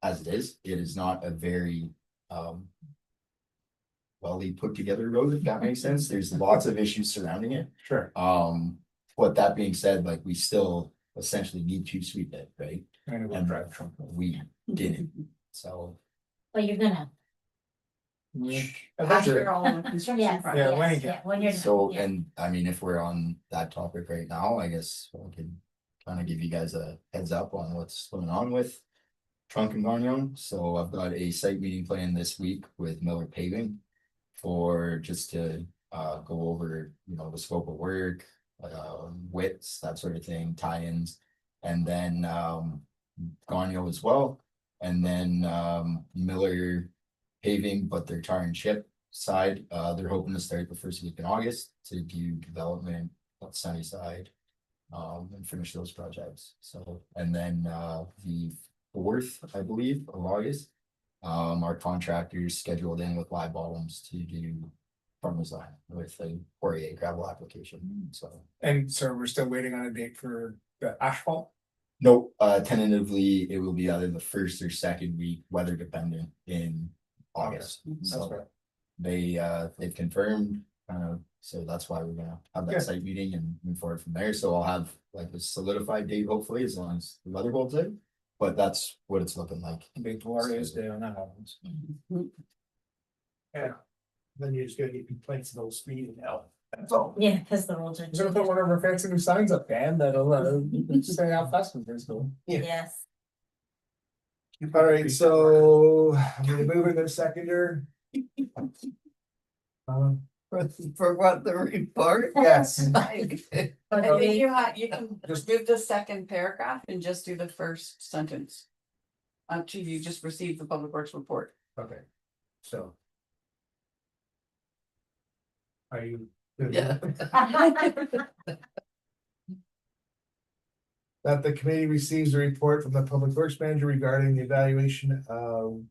As it is not a very well put together road, if that makes sense. There's lots of issues surrounding it. Sure. But that being said, like we still essentially need to sweep it, right? I'm gonna And drive Trump. we didn't. So But you're gonna. After all the construction Yes, projects. Yeah, when you yes, get- yeah, when you're. So, yeah. and I mean, if we're on that topic right now, I guess we can kind of give you guys a heads up on what's going on with Trunk and Gagnon. So I've got a site meeting planned this week with Miller Paving for just to go over, you know, the scope of work, widths, that sort of thing, tie-ins, and then Gagnon as well. And then Miller Paving, but their tar and chip side, they're hoping to start the first week in August to do development on Sunnyside. And finish those projects, so, and then the 4th, I believe, of August. Our contractors scheduled in with Live Bottoms to do farmer's line with a Poirier gravel application, so. And so we're still waiting on a date for the asphalt? No, tentatively, it will be either the first or second week, weather dependent in August. That's So right. they've confirmed, so that's why we're gonna have Yeah. that site meeting and move forward from there. So I'll have like a solidified date, hopefully, as long as the weather holds it. But that's what it's looking like. Big glorious day when that happens. Then you're just gonna get complaints of those speed and hell. That's all. Yeah, because the rules are. We're gonna put one of our fancy new signs up, Dan, that'll say how fast it's going. Yes, All right, so I'm gonna move into seconder. For what, the report? Yes. I think you can just move the second paragraph and just do the first sentence. Until you just received the public works report. Okay, so. Are you? good? Yeah. That the committee receives a report from the public works manager regarding the evaluation of.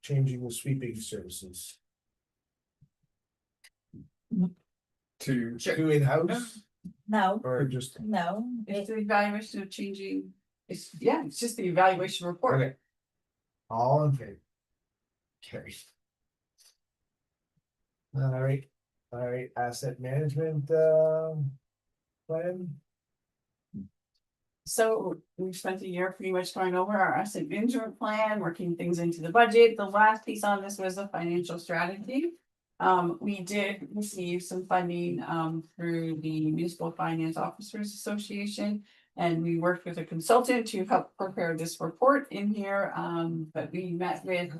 Changing the sweeping services To. to in-house no, or just. no, It's the evaluation of changing, it's just the evaluation report. Okay. All in favor? Carries. All right, asset management, plan. So we've spent a year pretty much going over our asset management plan, working things into the budget. The last piece on this was the financial strategy. We did receive some funding through the Municipal Finance Officers Association. And we worked with a consultant to help prepare this report in here, but we met with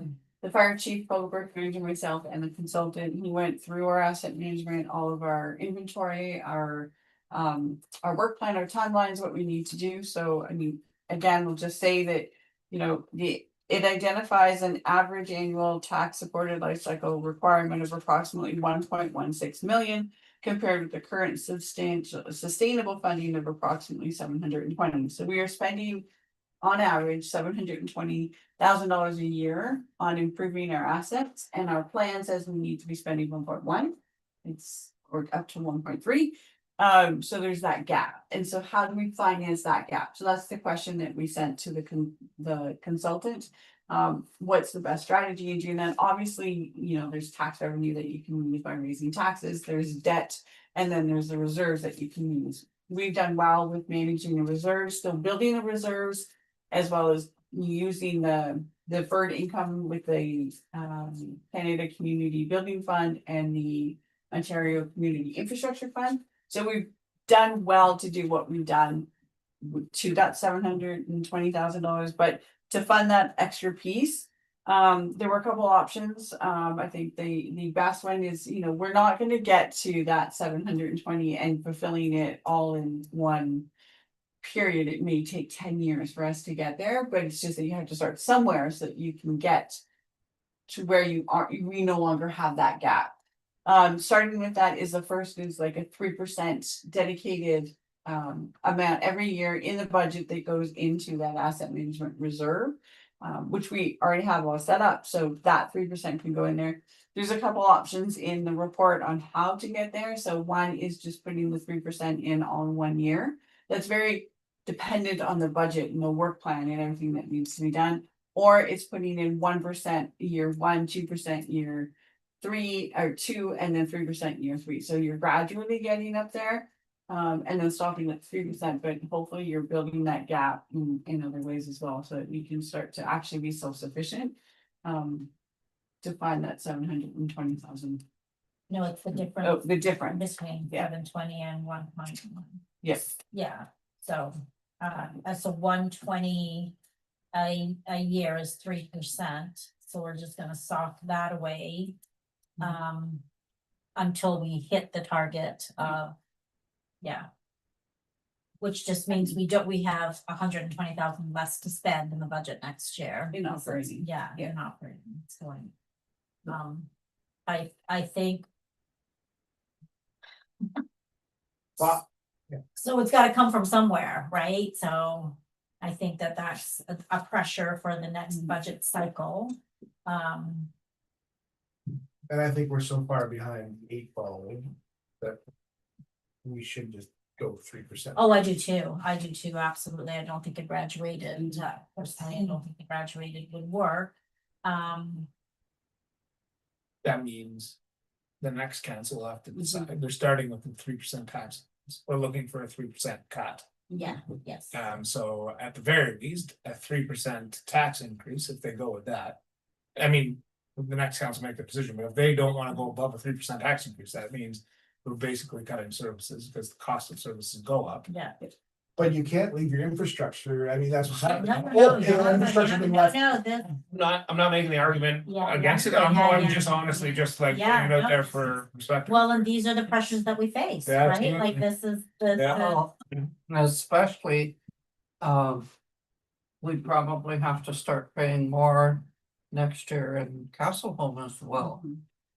the fire chief, public works manager, myself, and the consultant, he went through our asset management, all of our inventory, our work plan, our timelines, what we need to do. So, I mean, again, we'll just say that, you know, it identifies an average annual tax supported life cycle requirement of approximately 1.16 million compared with the current sustainable funding of approximately 720. So we are spending on average $720,000 a year on improving our assets, and our plan says we need to be spending 1.1. It's or up to 1.3. So there's that gap. And so how do we finance that gap? So that's the question that we sent to the consultant. What's the best strategy in doing that? Obviously, you know, there's tax revenue that you can use by raising taxes, there's debt, and then there's the reserves that you can use. We've done well with managing the reserves, still building the reserves, as well as using the deferred income with the Canada Community Building Fund and the Ontario Community Infrastructure Fund. So we've done well to do what we've done to that $720,000, but to fund that extra piece, there were a couple options. I think the best one is, you know, we're not going to get to that 720 and fulfilling it all in one period. It may take 10 years for us to get there, but it's just that you have to start somewhere so that you can get to where you are. We no longer have that gap. Starting with that is the first is like a 3% dedicated amount every year in the budget that goes into that asset management reserve, which we already have all set up. So that 3% can go in there. There's a couple options in the report on how to get there. So one is just putting the 3% in all in 1 year. That's very dependent on the budget and the work plan and everything that needs to be done. Or it's putting in 1% year 1, 2% year 3 or 2, and then 3% year 3. So you're gradually getting up there. And then stopping at 3%, but hopefully you're building that gap in other ways as well, so that you can start to actually be self-sufficient. To find that 720,000. No, it's the Oh, difference the difference. between Yeah. 720 and 1.1. Yes. Yeah, so, so 120 a year is 3%, so we're just gonna sock that away. Until we hit the target of, yeah. Which just means we have 120,000 less to spend in the budget next year. In operating. Yeah, Yeah. in operating, it's going. I think. Well, So it's gotta come from somewhere, right? So I think that's a pressure for the next budget cycle. and I think we're so far behind the 8 ball that we should just go 3%. Oh, I do too, absolutely. I don't think a graduated, personally, I don't think a graduated would work. That means the next council will have to decide, they're starting with the 3% tax. We're looking for a 3% cut. Yeah, yes. So at the very least, a 3% tax increase, if they go with that. I mean, the next council make the decision, but if they don't wanna go above a 3% tax increase, that means we're basically cutting services because the cost of services go up. Yeah. But you can't leave your infrastructure. I mean, that's what's happening. No, Infrastructure being left. this, I'm not making the argument Yeah, against it, yeah, I'm yeah. just honestly just like putting Yeah, it out no. there for perspective. well, and these are the pressures that we face, Yeah, right? Like absolutely. this is the. Well, especially, we probably have to start paying more next year in Castle Home as well.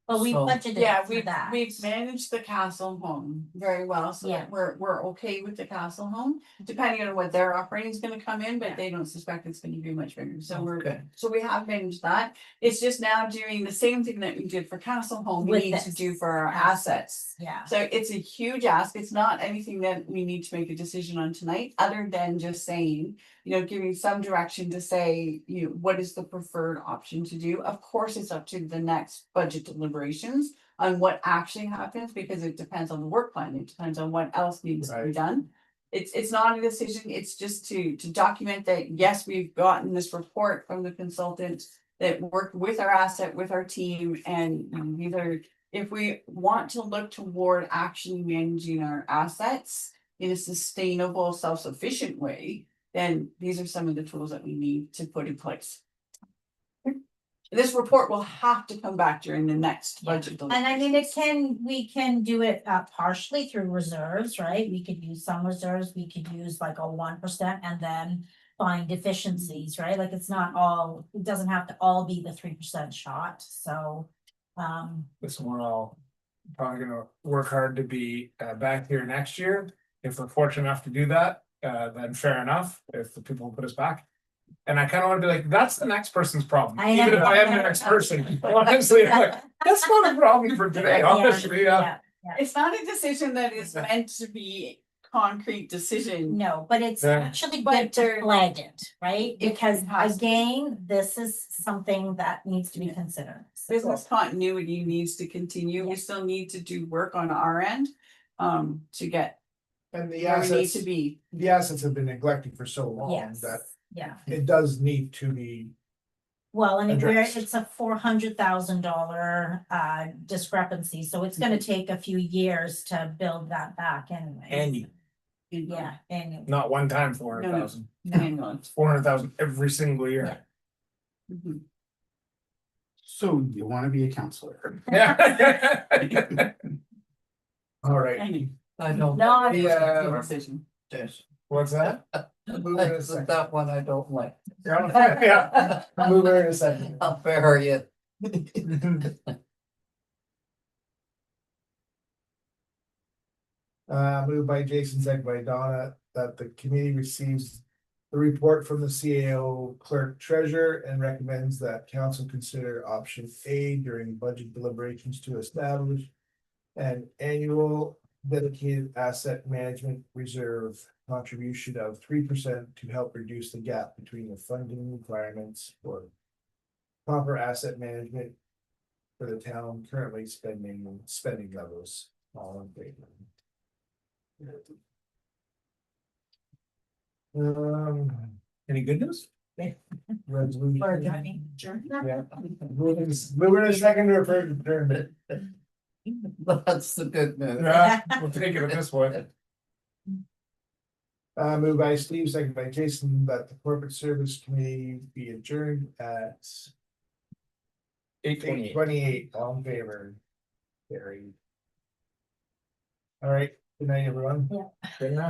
But we So- budgeted Yeah, for that. we've managed the castle home very well, so Yeah. that we're okay with the castle home, depending on what their operating is gonna come in, but they don't suspect it's gonna be much bigger, so Okay. we have managed that. It's just now doing the same thing that we did for castle home, we With need to this. do for our assets. Yeah, So it's a huge ask. It's not anything that we need to make a decision on tonight, other than just saying, you know, giving some direction to say, you know, what is the preferred option to do? Of course, it's up to the next budget deliberations on what actually happens, because it depends on the work plan. It depends on what else needs to be Right. done. It's not a decision. It's just to document that, yes, we've gotten this report from the consultant that worked with our asset, with our team, and either if we want to look toward actually managing our assets in a sustainable, self-sufficient way, then these are some of the tools that we need to put in place. And this report will have to come back during the next budget. And I mean, we can do it partially through reserves, right? We could use some reserves, we could use like a 1% and then find deficiencies, right? Like it's not all, it doesn't have to all be the 3% shot, so. This one, we're all probably gonna work hard to be back here next year. If we're fortunate enough to do that, then fair enough, if the people put us back. And I kind of want to be like, that's the next person's problem, I even if know. I am the next person, honestly, I'm like, that's not a problem for today, honestly, Yeah, It's not a decision that is meant to be concrete decision. no, but it's Yeah. actually But good to there- flag it, right? It Because has to be. again, this is something that needs to be considered. So- Business continuity needs to continue. We Yeah. still need to do work on our end. To get And the where we need assets, to be. the assets have been neglected for so long Yes, that yeah. it does need to be. Well, and where addressed. it's a $400,000 discrepancy, so it's gonna take a few years to build that back anyway. Annual. Yeah, annual. not one time 400,000, Manual. 400,000 every single year. Mhm. So you wanna be a counselor? Yeah. All right, Anyway, I don't. No, Yeah. decision. Yes. What's that? That one I don't like. Yeah. move her in a second. I'll bury it. Moved by Jason, second by Donna, that the committee receives the report from the CAO clerk treasurer and recommends that council consider option A during budget deliberations to establish an annual dedicated asset management reserve contribution of 3% to help reduce the gap between the funding requirements for proper asset management for the town currently spending levels. All in favor. Any good news? Resolution. Or do I mean, Yeah. Moving a second to refer to adjournment. That's the good news. Yeah, we'll take it at this point. Moved by Steve, second by Jason, that the corporate service committee be adjourned at 8:28. All in favor. Carried. All right, good night, everyone. Good night.